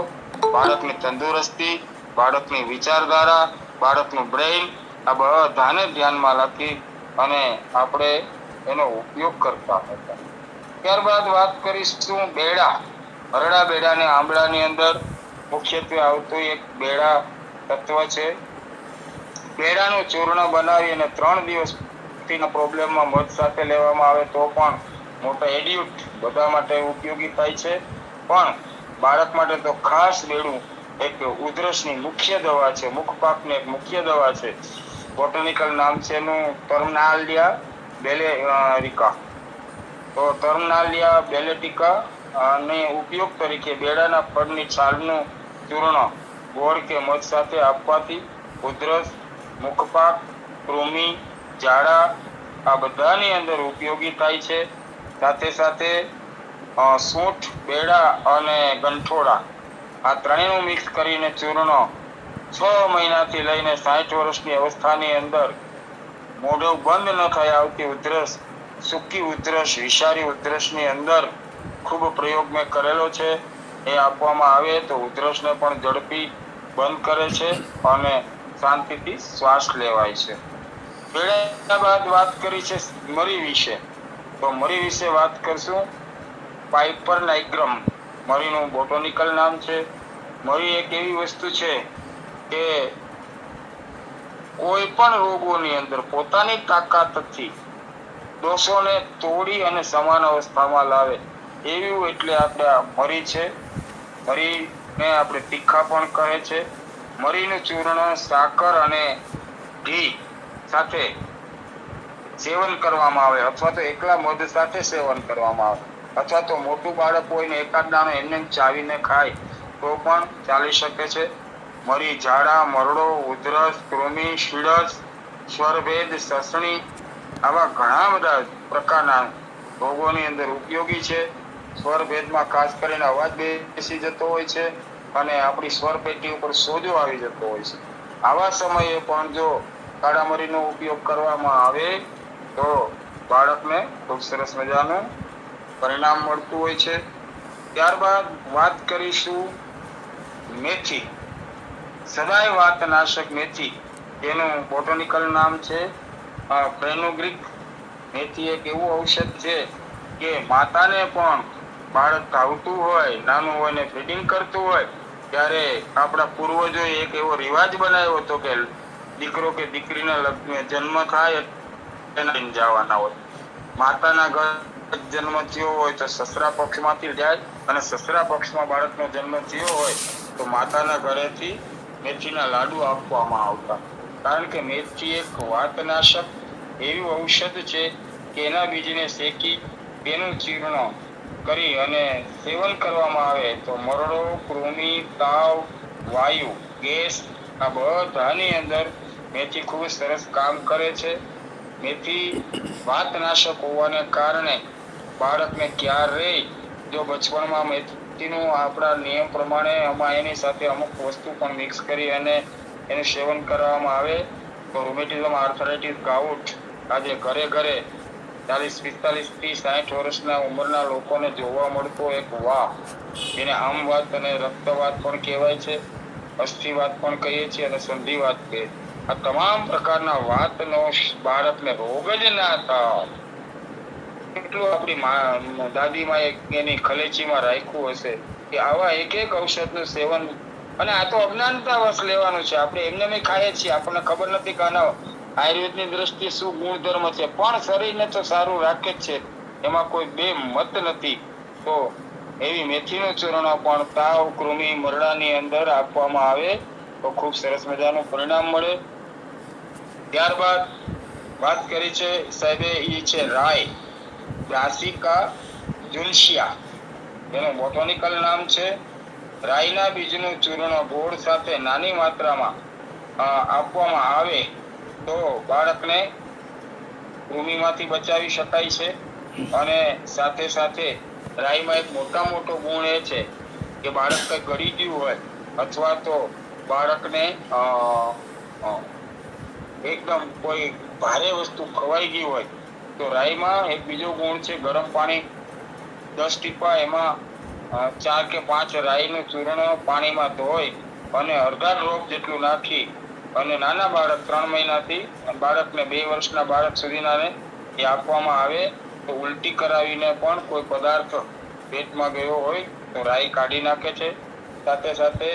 બાળકની તંદુરસ્તી, બાળકની વિચારધારા, બાળકનું બ્રેઇન આ બધાને ધ્યાનમાં રાખી અને આપણે એનો ઉપયોગ કરતા હતા. ત્યારબાદ વાત કરીશું બેડા. હરડા બેડા ને આંબળાની અંદર મુખ્યત્વે આવતું એક બેડા તત્વ છે. બેડાનું ચૂર્ણ બનાવી અને 3 દિવસ પ્રોબ્લેમમાં મધ સાથે લેવામાં આવે તો પણ મોટા એડ્યુટ બધા માટે ઉપયોગી થાય છે. પણ બાળક માટે તો ખાસ બેડું એક ઉધરસની મુખ્ય દવા છે, મુખપાકની એક મુખ્ય દવા છે. બોટનિકલ નામ છે એનું ટર્મનાલિયા બેલેરિકા. તો ટર્મનાલિયા બેલેટિકા અને ઉપયોગ તરીકે બેડાના ફળની છાલનું ચૂર્ણ ગોળ કે મધ સાથે આપવાથી ઉધરસ, મુખપાક, કૃમિ, ઝાડા આ બધાની અંદર ઉપયોગી થાય છે. સાથે સાથે સૂંઠ, બેડા અને ગંઠોડા આ ત્રણેયનું મિક્સ કરીને ચૂર્ણ 6 મહિનાથી લઈને 60 વર્ષની અવસ્થાની અંદર મોઢું બંધ ન થઈ આવતી ઉધરસ, સૂકી ઉધરસ, વિષારી ઉધરસની અંદર ખૂબ પ્રયોગ મેં કરેલો છે. એ આપવામાં આવે તો ઉધરસને પણ ઝડપી બંધ કરે છે અને શાંતિથી શ્વાસ લેવાય છે. બેડા બાદ વાત કરી છે મરી વિશે. તો મરી વિશે વાત કરશું. પાઇપર નાઇગ્રમ મરીનું બોટનિકલ નામ છે. મરી એક એવી વસ્તુ છે કે કોઈ પણ રોગોની અંદર પોતાની તાકાતથી દોષોને તોડી અને સમાન અવસ્થામાં લાવે એવું એટલે આપણે આ મરી છે. મરીને આપણે તીખા પણ કહે છે. મરીનું ચૂર્ણ સાકર અને ઘી સાથે સેવન કરવામાં આવે અથવા તો એકલા મધ સાથે સેવન કરવામાં આવે અથવા તો મોટું બાળક હોય ને એકાદ દાણો એમને ચાવીને ખાય તો પણ ચાલી શકે છે. મરી ઝાડા, મરડો, ઉધરસ, કૃમિ, શીળસ, સ્વરભેદ, સસણી આવા ઘણા બધા પ્રકારના રોગોની અંદર ઉપયોગી છે. સ્વરભેદમાં ખાસ કરીને અવાજ બેસી જતો હોય છે અને આપણી સ્વર પેટી ઉપર સોજો આવી જતો હોય છે. આવા સમયે પણ જો કાળા મરીનો ઉપયોગ કરવામાં આવે તો બાળકને ખૂબ સરસ મજાનું પરિણામ મળતું હોય છે. ત્યારબાદ વાત કરીશું મેથી. સદાય વાતનાશક મેથી, તેનું બોટનિકલ નામ છે ફેનુગ્રીક. મેથી એક એવું ઔષધ છે કે માતાને પણ બાળક ધાવતું હોય, નાનું હોય ને ફીડિંગ કરતું હોય ત્યારે આપણા પૂર્વજોએ એક એવો રિવાજ બનાવ્યો હતો કે દીકરો કે દીકરીના જન્મ થાય જવાના હોય. માતાના ઘર જન્મ થયો હોય તો સસરા પક્ષમાંથી જાય અને સસરા પક્ષમાં બાળકનો જન્મ થયો હોય તો માતાના ઘરેથી મેથીના લાડુ આપવામાં આવતા. કારણ કે મેથી એક વાતનાશક એવું ઔષધ છે કે એના બીજને શેકી તેનું ચૂર્ણ કરી અને સેવન કરવામાં આવે તો મરડો, કૃમિ, તાવ, વાયુ, ગેસ આ બધાની અંદર મેથી ખૂબ સરસ કામ કરે છે. મેથી વાતનાશક હોવાને કારણે બાળકને ક્યારેય જો બચપણમાં મેથીનું આપણા નિયમ પ્રમાણે એની સાથે અમુક વસ્તુ પણ મિક્સ કરી અને એનું સેવન કરવામાં આવે તો રૂમેટિઝમ, આર્થરાઇટિસ, ગાઉટ આજે ઘરે ઘરે 40-45 થી 60 વર્ષના ઉંમરના લોકોને જોવા મળતો એક વાપ, એને આમવાત અને રક્તવાત પણ કહેવાય છે, અસ્થિવાત પણ કહીએ છીએ અને સંધિવાત કહીએ. આ તમામ પ્રકારના વાતનો બાળકને રોગ જ ના થાય એટલું આપણી દાદીમાં એની ખલેચીમાં રાખ્યું હશે કે આવા એક એક ઔષધનું સેવન. અને આ તો અજ્ઞાનતાવશ લેવાનું છે. આપણે એમને ખાઈએ છીએ, આપણને ખબર નથી કે આના આયુર્વેદની દ્રષ્ટિએ શું ગુણધર્મ છે, પણ શરીરને તો સારું રાખે જ છે, એમાં કોઈ બે મત નથી. તો એવી મેથીનું ચૂર્ણ પણ તાવ, કૃમિ, મરડાની અંદર આપવામાં આવે તો ખૂબ સરસ મજાનું પરિણામ મળે. ત્યારબાદ વાત કરી છે સાહેબે એ છે રાય, બ્રાસિકા ઝુન્સિયા, એનું બોટનિકલ નામ છે. રાઈના બીજનું ચૂર્ણ ગોળ સાથે નાની માત્રામાં આપવામાં આવે તો બાળકને કૃમિમાંથી બચાવી શકાય છે. અને સાથે સાથે રાઈમાં એક મોટો ગુણ એ છે કે બાળક કંઈ ગળી ગયું હોય અથવા તો બાળકને એકદમ કોઈ ભારે વસ્તુ ખવાઈ ગઈ હોય તો રાઈમાં એક બીજો ગુણ છે ગરમ પાણી 10 ટીપા એમાં 4 કે 5 રાઈનું ચૂર્ણ પાણીમાં ધોઈ અને અડધા ડ્રોપ જેટલું નાખી અને નાના બાળક 3 મહિનાથી બાળકને 2 વર્ષના બાળક સુધીનાને એ આપવામાં આવે તો ઉલટી કરાવીને પણ કોઈ પદાર્થ પેટમાં ગયો હોય તો રાઈ કાઢી નાખે છે. સાથે સાથે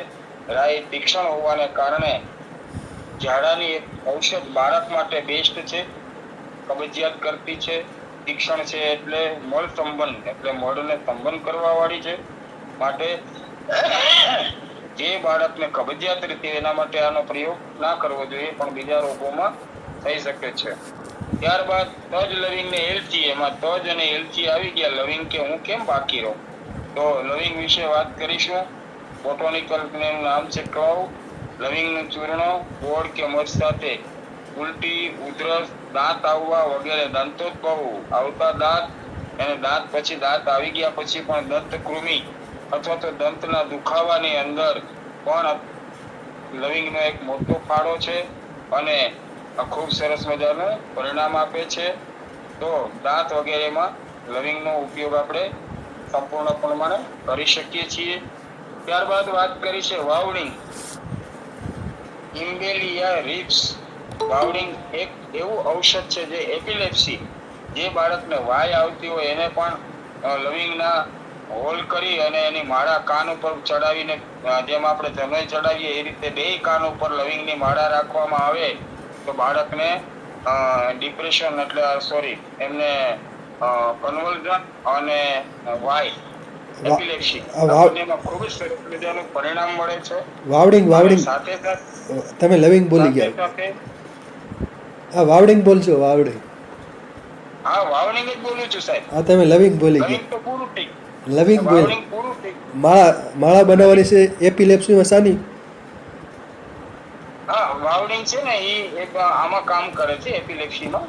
રાઈ તીક્ષ્ણ હોવાને કારણે ઝાડાની એક ઔષધ બાળક માટે બેસ્ટ છે, કબજિયાત કરતી છે. તીક્ષ્ણ છે એટલે મળ સ્તંભન એટલે મળને સ્તંભન કરવા વાળી છે. માટે જે બાળકને કબજિયાત રીતે એના માટે આનો પ્રયોગ ના કરવો જોઈએ, પણ બીજા રોગોમાં થઈ શકે છે. ત્યારબાદ તજ, લવિંગ ને એલચી, એમાં તજ અને એલચી આવી ગયા, લવિંગ કે હું કેમ બાકી રહું? તો લવિંગ વિશે વાત કરીશું. બોટોનિકલ નામ છે ક્લવ. લવિંગનું ચૂર્ણ ગોળ કે મધ સાથે ઉલટી, ઉધરસ, દાંત આવવા વગેરે દંતોદ્ભવ આવતા દાંત અને દાંત પછી દાંત આવી ગયા પછી પણ દંત કૃમિ અથવા તો દંતના દુખાવાની અંદર પણ લવિંગનો એક મોટો ફાળો છે અને ખૂબ સરસ મજાનું પરિણામ આપે છે. તો દાંત વગેરેમાં લવિંગનો ઉપયોગ આપણે સંપૂર્ણ પ્રમાણે કરી શકીએ છીએ. ત્યારબાદ વાત કરી છે વાવડિંગ. ઇમ્બેલિયા રિપ્સ. વાવડિંગ એક એવું ઔષધ છે જે એપિલેપ્સી, જે બાળકને વાય આવતી હોય એને પણ લવિંગના હોલ કરી અને એની માળા કાન ઉપર ચડાવીને, જેમ આપણે જનોઈ ચડાવીએ એ રીતે બે કાન ઉપર લવિંગની માળા રાખવામાં આવે તો બાળકને ડિપ્રેશન એટલે એમને કન્વર્ઝન અને વાય એપિલેપ્સી બંનેમાં ખૂબ જ સરસ મજાનું પરિણામ મળે છે. વાવડિંગ સાથે તમે લવિંગ બોલી ગયા. સાથે હા, વાવડિંગ બોલશો, વાવડિંગ. હા, વાવડિંગ જ બોલું છું સાહેબ. હા, તમે લવિંગ બોલી લવિંગ ગયા. તો પૂરું ઠીક. લવિંગ બોલ. વાવડિંગ પૂરું ઠીક. માળા બનાવવાની છે એપિલેપ્સીમાં સાની? હા, વાવડિંગ છે ને એ એક આમાં કામ કરે છે એપિલેપ્સીમાં.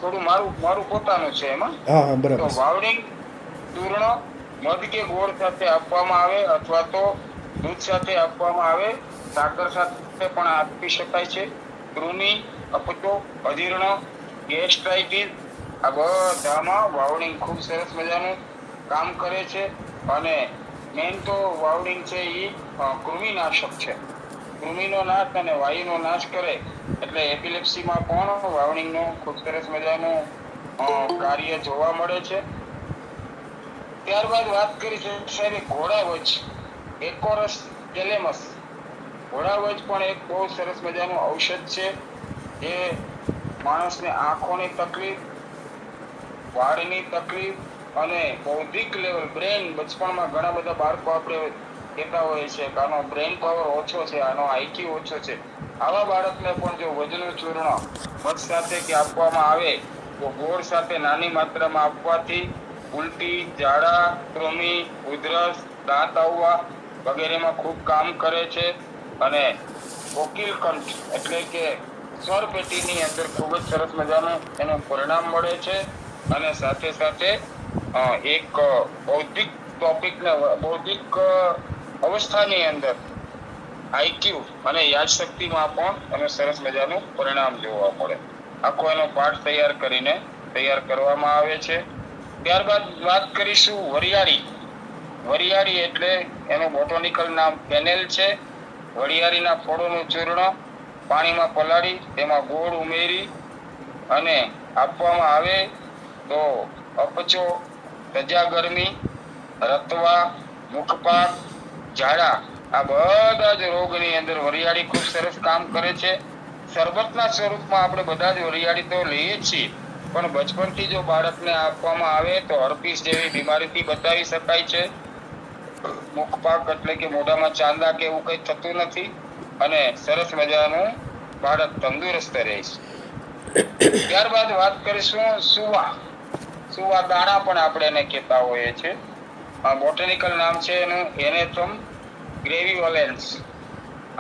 થોડું મારું પોતાનું છે એમાં. હા હા, બરાબર. તો વાવડિંગ ચૂર્ણ મધ કે ગોળ સાથે આપવામાં આવે અથવા તો દૂધ સાથે આપવામાં આવે, સાકર સાથે પણ આપી શકાય છે. કૃમિ, અપચો, અજીર્ણ, ગેસ્ટ્રાઇટિસ આ બધામાં વાવડિંગ ખૂબ સરસ મજાનું કામ કરે છે. અને મેન તો વાવડિંગ છે એ કૃમિનાશક છે. કૃમિનો નાશ અને વાયુનો નાશ કરે એટલે એપિલેપ્સીમાં પણ વાવડિંગનું ખૂબ સરસ મજાનું કાર્ય જોવા મળે છે. ત્યારબાદ વાત કરી છે સાહેબ ઘોડાવજ, એકોરસ કેલેમસ. ઘોડાવજ પણ એક બહુ સરસ મજાનું ઔષધ છે જે માણસને આંખોની તકલીફ, વાળની તકલીફ અને બૌદ્ધિક લેવલ બ્રેન, બચપણમાં ઘણા બધા બાળકો આપણે કહેતા હોય છે કે આનો બ્રેન પાવર ઓછો છે, આનો આઈક્યુ ઓછો છે. આવા બાળકને પણ જો વજનું ચૂર્ણ મધ સાથે કે આપવામાં આવે તો ગોળ સાથે નાની માત્રામાં આપવાથી ઉલટી, ઝાડા, કૃમિ, ઉધરસ, દાંત આવવા વગેરેમાં ખૂબ કામ કરે છે. અને કોકિલ કંઠ એટલે કે સ્વર પેટીની અંદર ખૂબ જ સરસ મજાનું એનું પરિણામ મળે છે. અને સાથે સાથે એક બૌદ્ધિક અવસ્થાની અંદર આઈક્યુ અને યાદશક્તિમાં પણ એનું સરસ મજાનું પરિણામ જોવા મળે. આખો એનો પાઠ તૈયાર કરવામાં આવે છે. ત્યારબાદ વાત કરીશું વરિયાળી. વરિયાળી એટલે એનું બોટોનિકલ નામ કેનેલ છે. વરિયાળીના ફળોનું ચૂર્ણ પાણીમાં પલાળી તેમાં ગોળ ઉમેરી અને આપવામાં આવે તો અપચો, ધજા ગરમી, રતવા, મુખપાક, ઝાડા આ બધા જ રોગની અંદર વરિયાળી ખૂબ સરસ કામ કરે છે. શરબતના સ્વરૂપમાં આપણે બધા જ વરિયાળી તો લઈએ જ છીએ, પણ બચપનથી જો બાળકને આપવામાં આવે તો હર્પીસ જેવી બીમારીથી બચાવી શકાય છે. મુખપાક એટલે કે મોઢામાં ચાંદા કે એવું કઈ થતું નથી અને સરસ મજાનું બાળક તંદુરસ્ત રહે છે. ત્યારબાદ વાત કરીશું સુવા દાણા પણ આપણે એને કહેતા હોઈએ છીએ. બોટેનિકલ નામ છે એનું એનેથમ ગ્રેવિઓલેન્સ.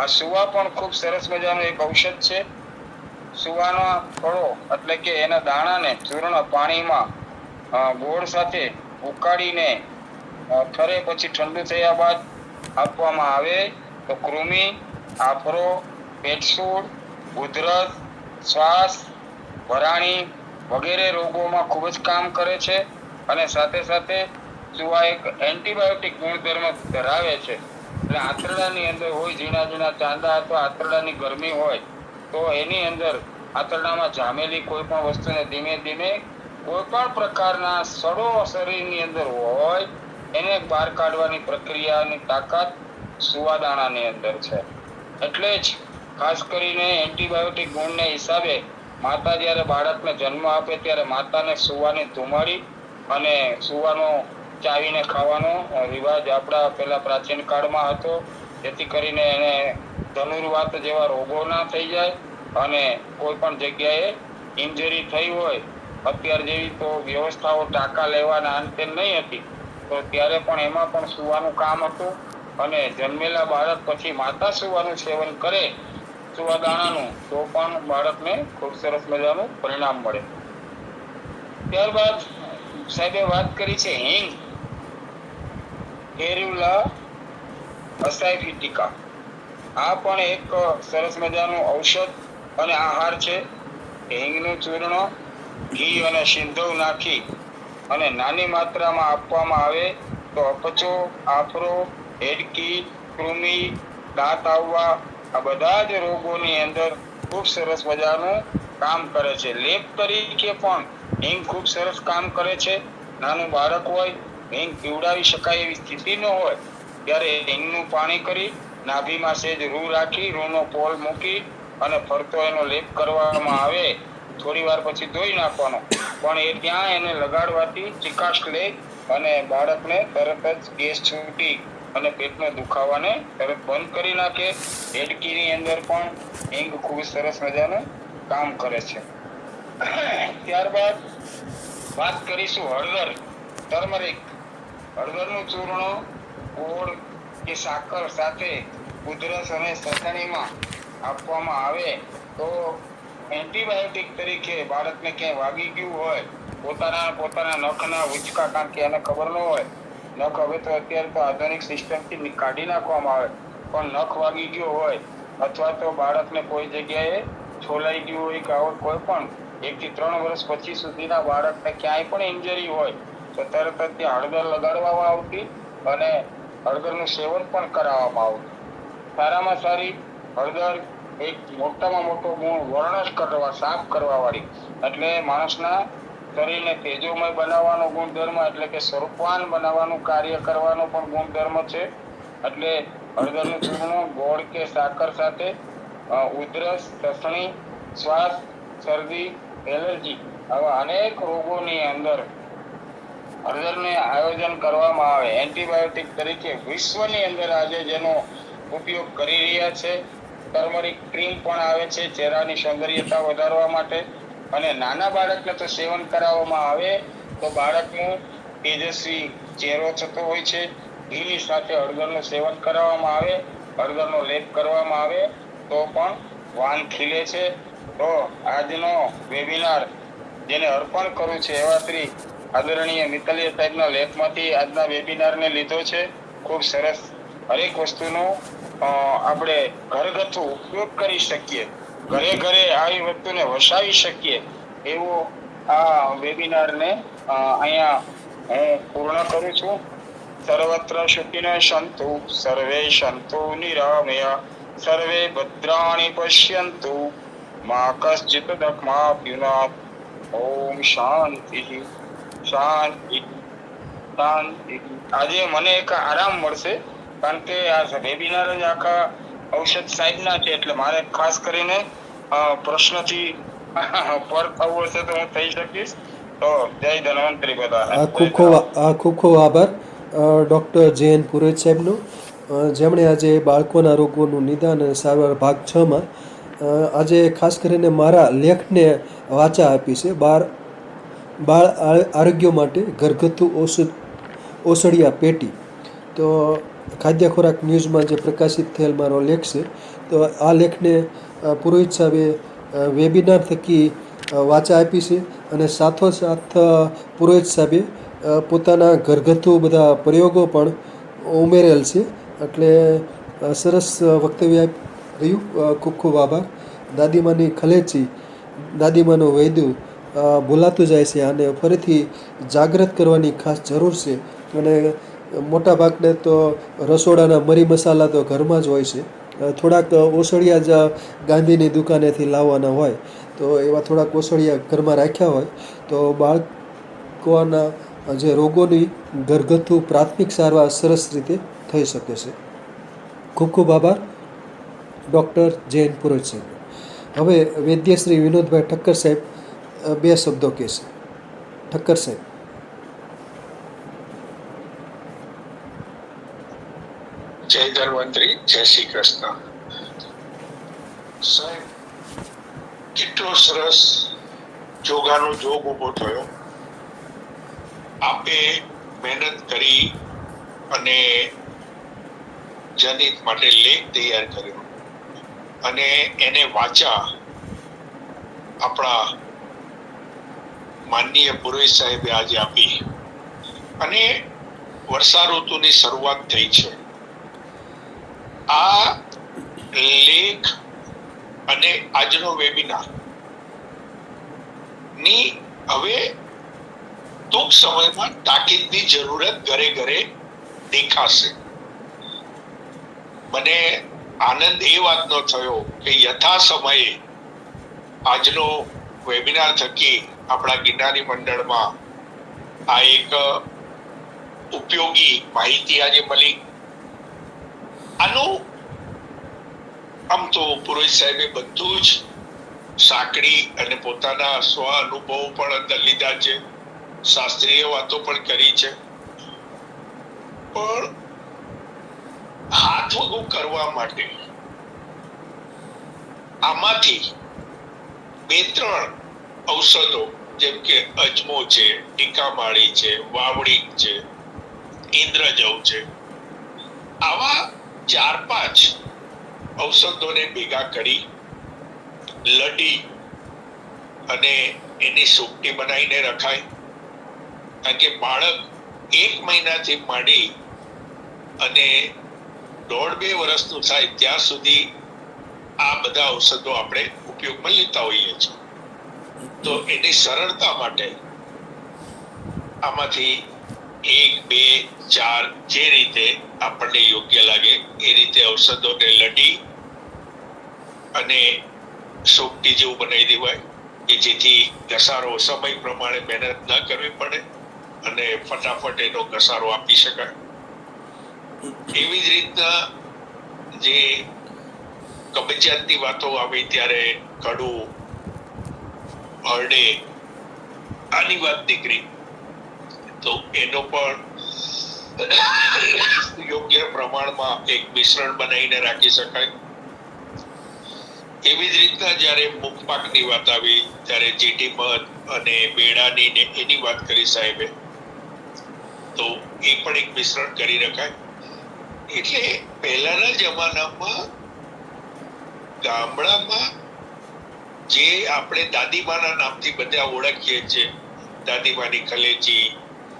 આ સુવા પણ ખૂબ સરસ મજાનું એક ઔષધ છે. સુવાના ફળો એટલે કે એના દાણાને ચૂર્ણ પાણીમાં ગોળ સાથે ઉકાળીને ઠરે પછી ઠંડુ થયા બાદ આપવામાં આવે તો કૃમિ, આફરો, પેટસૂળ, ઉધરસ, શ્વાસ, વરાણી વગેરે રોગોમાં ખૂબ જ કામ કરે છે. અને સાથે સાથે સુવા એક એન્ટીબાયોટિક ગુણધર્મ ધરાવે છે. એટલે આંતરડાની અંદર હોય ઝીણા ઝીણા ચાંદા અથવા આંતરડાની ગરમી હોય તો એની અંદર આંતરડામાં જામેલી કોઈ પણ વસ્તુને ધીમે ધીમે કોઈ પણ પ્રકારના સડો શરીરની અંદર હોય એને બહાર કાઢવાની પ્રક્રિયાની તાકાત સુવાદાણાની અંદર છે. એટલે જ ખાસ કરીને એન્ટીબાયોટિક ગુણને હિસાબે માતા જ્યારે બાળકને જન્મ આપે ત્યારે માતાને સુવાની ધુમાડી અને સુવાનો ચાવીને ખાવાનો રિવાજ આપણા પેલા પ્રાચીન કાળમાં હતો, જેથી કરીને એને ધનુર્વાત જેવા રોગો ના થઈ જાય અને કોઈ પણ જગ્યાએ ઇન્જરી થઈ હોય, અત્યાર જેવી તો વ્યવસ્થાઓ ટાંકા લેવાના અંતે નહીં હતી, તો ત્યારે પણ એમાં પણ સુવાનું કામ હતું અને જન્મેલા બાળક પછી માતા સુવાનું સેવન કરે સુવાદાણાનું, તો પણ બાળકને ખૂબ સરસ મજાનું પરિણામ મળે. ત્યારબાદ સાહેબે વાત કરી છે હિંગ, એરુલા અસાયફિટિકા. આ પણ એક સરસ મજાનું ઔષધ અને આહાર છે. હિંગનું ચૂર્ણ ઘી અને સિંધવ નાખી અને નાની માત્રામાં આપવામાં આવે તો અપચો, આફરો, હેડકી, કૃમિ, દાંત આવવા, આ બધા જ રોગોની અંદર ખૂબ સરસ મજાનું કામ કરે છે. લેપ તરીકે પણ હિંગ ખૂબ સરસ કામ કરે છે. નાનું બાળક હોય, હિંગ પીવડાવી શકાય એવી સ્થિતિ ન હોય, ત્યારે હિંગનું પાણી કરી નાભીમાં સેજ રૂ રાખી, રૂનો પોલ મૂકી અને ફરતો એનો લેપ કરવામાં આવે. થોડી વાર પછી ધોઈ નાખવાનો, પણ એ ત્યાં એને લગાડવાથી ચિકાશ લે અને બાળકને તરત જ ગેસ છૂટી અને પેટનો દુખાવાને તરત બંધ કરી નાખે. હેડકીની અંદર પણ હિંગ ખૂબ સરસ મજાનું કામ કરે છે. ત્યારબાદ વાત કરીશું હળદર, ટર્મરિક. હળદરનું ચૂર્ણ ગોળ કે સાકર સાથે ઉધરસ અને સતણીમાં આપવામાં આવે તો એન્ટીબાયોટિક તરીકે બાળકને ક્યાંય વાગી ગયું હોય, પોતાના નખના ઉંચકા, કારણ કે એને ખબર ન હોય નખ, હવે તો અત્યારે તો આધુનિક સિસ્ટમથી કાઢી નાખવામાં આવે, પણ નખ વાગી ગયો હોય અથવા તો બાળકને કોઈ જગ્યાએ છોલાઈ ગયું હોય કે આવો કોઈ પણ 1 થી 3 વર્ષ પછી સુધીના બાળકને ક્યાંય પણ ઇન્જરી હોય તો તરત જ ત્યાં હળદર લગાડવામાં આવતી અને હળદરનું સેવન પણ કરાવવામાં આવતું. સારામાં સારી હળદર એક મોટામાં મોટો ગુણ વર્ણશ કરવા, સાફ કરવા વાળી, એટલે માણસના શરીરને તેજોમય બનાવવાનો ગુણધર્મ, એટલે કે સ્વરૂપવાન બનાવવાનું કાર્ય કરવાનો પણ ગુણધર્મ છે. એટલે હળદરનું ચૂર્ણ ગોળ કે સાકર સાથે ઉધરસ, તસણી, શ્વાસ, શરદી, એલર્જી આવા અનેક રોગોની અંદર હળદરને આયોજન કરવામાં આવે. એન્ટીબાયોટિક તરીકે વિશ્વની અંદર આજે જેનો ઉપયોગ કરી રહ્યા છે. ટર્મરિક ક્રીમ પણ આવે છે ચહેરાની સૌંદર્યતા વધારવા માટે, અને નાના બાળકને તો સેવન કરાવવામાં આવે તો બાળકનું તેજસ્વી ચહેરો થતો હોય છે. ઘીની સાથે હળદરનું સેવન કરાવવામાં આવે, હળદરનો લેપ કરવામાં આવે તો પણ વાન ખીલે છે. તો આજનો વેબિનાર જેને અર્પણ કરું છે એવા શ્રી આદરણીય મિત્તલિયા સાહેબના લેખમાંથી આજના વેબિનારને લીધો છે. ખૂબ સરસ, હરેક વસ્તુનો આપણે ઘરગથ્થુ ઉપયોગ કરી શકીએ, ઘરે ઘરે આવી વસ્તુને વસાવી શકીએ એવો આ વેબિનારને અહીંયા હું પૂર્ણ કરું છું. સર્વત્ર સુખિનઃ સંતુ સર્વે સંતુ નિરામયા સર્વે ભદ્રાણિ પશ્યન્તુ મા કશ્ચિત દુઃખમાપ્નુયાત. ઓમ શાંતિ શાંતિ શાંતિ. આજે મને એક આરામ મળશે, કારણ કે આ વેબિનાર જ આખા ઔષધ સાહેબના છે, એટલે મારે ખાસ કરીને પ્રશ્નથી પર થવું હશે તો હું થઈ શકીશ. તો જય ધન્વંતરી બધા. ખૂબ ખૂબ આભાર ડૉક્ટર જે.એન. પુરોહિત સાહેબનો, જેમણે આજે બાળકોના રોગોનું નિદાન અને સારવાર ભાગ 6માં આજે ખાસ કરીને મારા લેખને વાચા આપી છે. બાળ આરોગ્ય માટે ઘરગથ્થુ ઓસડિયા પેટી. તો ખાદ્ય ખોરાક ન્યૂઝમાં જે પ્રકાશિત થયેલ મારો લેખ છે, તો આ લેખને પુરોહિત સાહેબે વેબિનાર થકી વાચા આપી છે, અને સાથોસાથ પુરોહિત સાહેબે પોતાના ઘરગથ્થુ બધા પ્રયોગો પણ ઉમેરેલ છે. એટલે સરસ વક્તવ્ય રહ્યું. ખૂબ ખૂબ આભાર. દાદીમાની ખલેચી, દાદીમાનું વૈદ્યું ભૂલાતું જાય છે, આને ફરીથી જાગૃત કરવાની ખાસ જરૂર છે. અને મોટા ભાગને તો રસોડાના મરી મસાલા તો ઘરમાં જ હોય છે. થોડાક ઓસડિયા જ ગાંધીની દુકાનેથી લાવવાના હોય, તો એવા થોડાક ઓસડિયા ઘરમાં રાખ્યા હોય તો બાળકોના જે રોગોની ઘરગથ્થુ પ્રાથમિક સારવાર સરસ રીતે થઈ શકે છે. ખૂબ ખૂબ આભાર ડૉક્ટર જે.એન. પુરોહિત સાહેબ. હવે વૈદ્ય શ્રી વિનોદભાઈ ઠક્કર સાહેબ 2 શબ્દો કહેશે. ઠક્કર સાહેબ. જય ધન્વંતરી, જય શ્રી કૃષ્ણ. સાહેબ, કેટલો સરસ જોગાનો જોગ ઉભો થયો. આપે મહેનત કરી અને જનિત માટે લેખ તૈયાર કર્યો અને એને વાંચા આપણા માનનીય પુરોહિત સાહેબે આજે આપી અને વર્ષા ઋતુની શરૂઆત થઈ છે. આ લેખ અને આજનો વેબિનાર ની હવે ટૂંક સમયમાં તાકીદની જરૂરત ઘરે ઘરે દેખાશે. મને આનંદ એ વાતનો થયો કે યથા સમયે આજનો વેબિનાર થકી આપણા ગિરનારી મંડળમાં આ એક ઉપયોગી માહિતી આજે મળી. આનું આમ તો પુરોહિત સાહેબે બધું જ સાંકળી અને પોતાના સ્વ અનુભવો પણ અંદર લીધા છે, શાસ્ત્રીય વાતો પણ કરી છે, પણ હાથ વગુ કરવા માટે આમાંથી 2-3 ઔષધો જેમ કે અજમો છે, ટીકામાળી છે, વાવડી છે, ઇન્દ્રજવ છે, આવા 4-5 ઔષધોને ભેગા કરી લડી અને એની સુકટી બનાવીને રખાય. કારણ કે બાળક 1 મહિનાથી માંડી અને 1.5-2 વર્ષનું થાય ત્યાં સુધી આ બધા ઔષધો આપણે ઉપયોગમાં લેતા હોઈએ છીએ. તો એની સરળતા માટે આમાંથી 1-2-4 જે રીતે આપણને યોગ્ય લાગે એ રીતે ઔષધોને લડી અને સોપટી જેવું બનાવી દેવાય કે જેથી ઘસારો સમય પ્રમાણે મહેનત ન કરવી પડે અને ફટાફટ એનો ઘસારો આપી શકાય. એવી જ રીતના જે કબજિયાતની વાતો આવી ત્યારે કડું, હરડે આની વાત નીકળી તો એનો પણ યોગ્ય પ્રમાણમાં એક મિશ્રણ બનાવીને રાખી શકાય. એવી જ રીતના જયારે મુખપાકની વાત આવી ત્યારે જીટી મધ અને બેડાની ને એની વાત કરી સાહેબે, તો એ પણ એક મિશ્રણ કરી રખાય. એટલે પહેલાના જમાનામાં ગામડામાં જે આપણે દાદીમાના નામથી બધા ઓળખીએ છીએ, દાદીમાની કલેજી,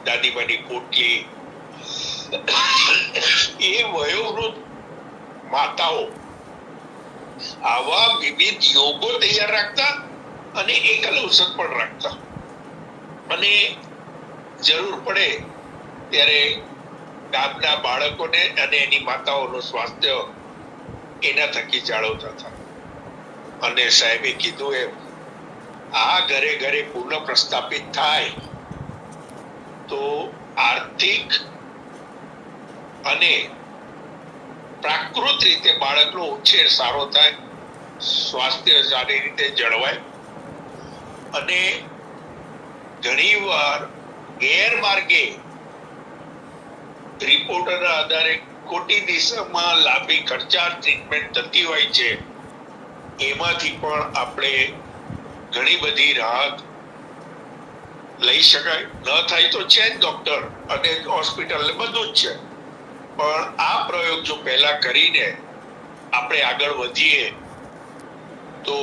દાદીમાની પોટલી, એ વયોવૃદ્ધ માતાઓ આવા વિવિધ યોગો તૈયાર રાખતા અને એકલ ઔષધ પણ રાખતા અને જરૂર પડે ત્યારે ગામના બાળકોને અને એની માતાઓનું સ્વાસ્થ્ય એના થકી જાળવતા હતા. અને સાહેબે કીધું એમ આ ઘરે ઘરે પુનઃ પ્રસ્થાપિત થાય તો આર્થિક અને પ્રાકૃત રીતે બાળકનો ઉછેર સારો થાય, સ્વાસ્થ્ય સારી રીતે જળવાય અને ઘણીવાર ગેરમાર્ગે રિપોર્ટના આધારે ખોટી દિશામાં લાંબી ખર્ચાળ ટ્રીટમેન્ટ થતી હોય છે, એમાંથી પણ આપણે ઘણી બધી રાહત લઈ શકાય. ન થાય તો છે જ ડોક્ટર અને હોસ્પિટલ ને બધું જ છે, પણ આ પ્રયોગ જો પહેલા કરીને આપણે આગળ વધીએ તો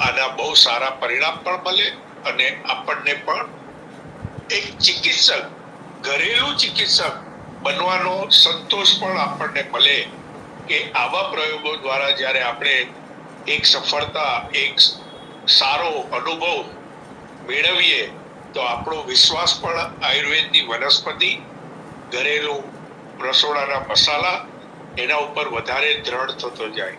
આના બહુ સારા પરિણામ પણ મળે અને આપણને પણ એક ચિકિત્સક, ઘરેલું ચિકિત્સક બનવાનો સંતોષ પણ આપણને મળે કે આવા પ્રયોગો દ્વારા જ્યારે આપણે એક સફળતા, એક સારો અનુભવ મેળવીએ તો આપણો વિશ્વાસ પણ આયુર્વેદની વનસ્પતિ, ઘરેલું રસોડાના મસાલા એના ઉપર વધારે દ્રઢ થતો જાય.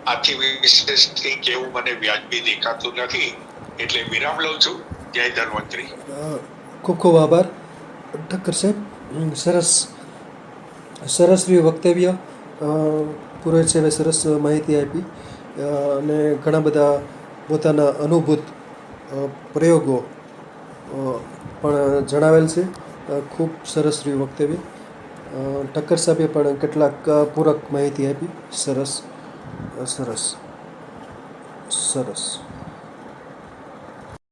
આથી વિશેષ કેવું મને વ્યાજબી દેખાતું નથી, એટલે વિરામ લઉં છું. જય ધન્વંતરી. ખૂબ ખૂબ આભાર ઠક્કર સાહેબ. સરસ રહ્યું વક્તવ્ય. પુરોહિત સાહેબે સરસ માહિતી આપી અને ઘણા બધા પોતાના અનુભૂત પ્રયોગો પણ જણાવેલ છે. ખૂબ સરસ રહ્યું વક્તવ્ય. ઠક્કર સાહેબે પણ કેટલાક પૂરક માહિતી આપી. સરસ સરસ સરસ.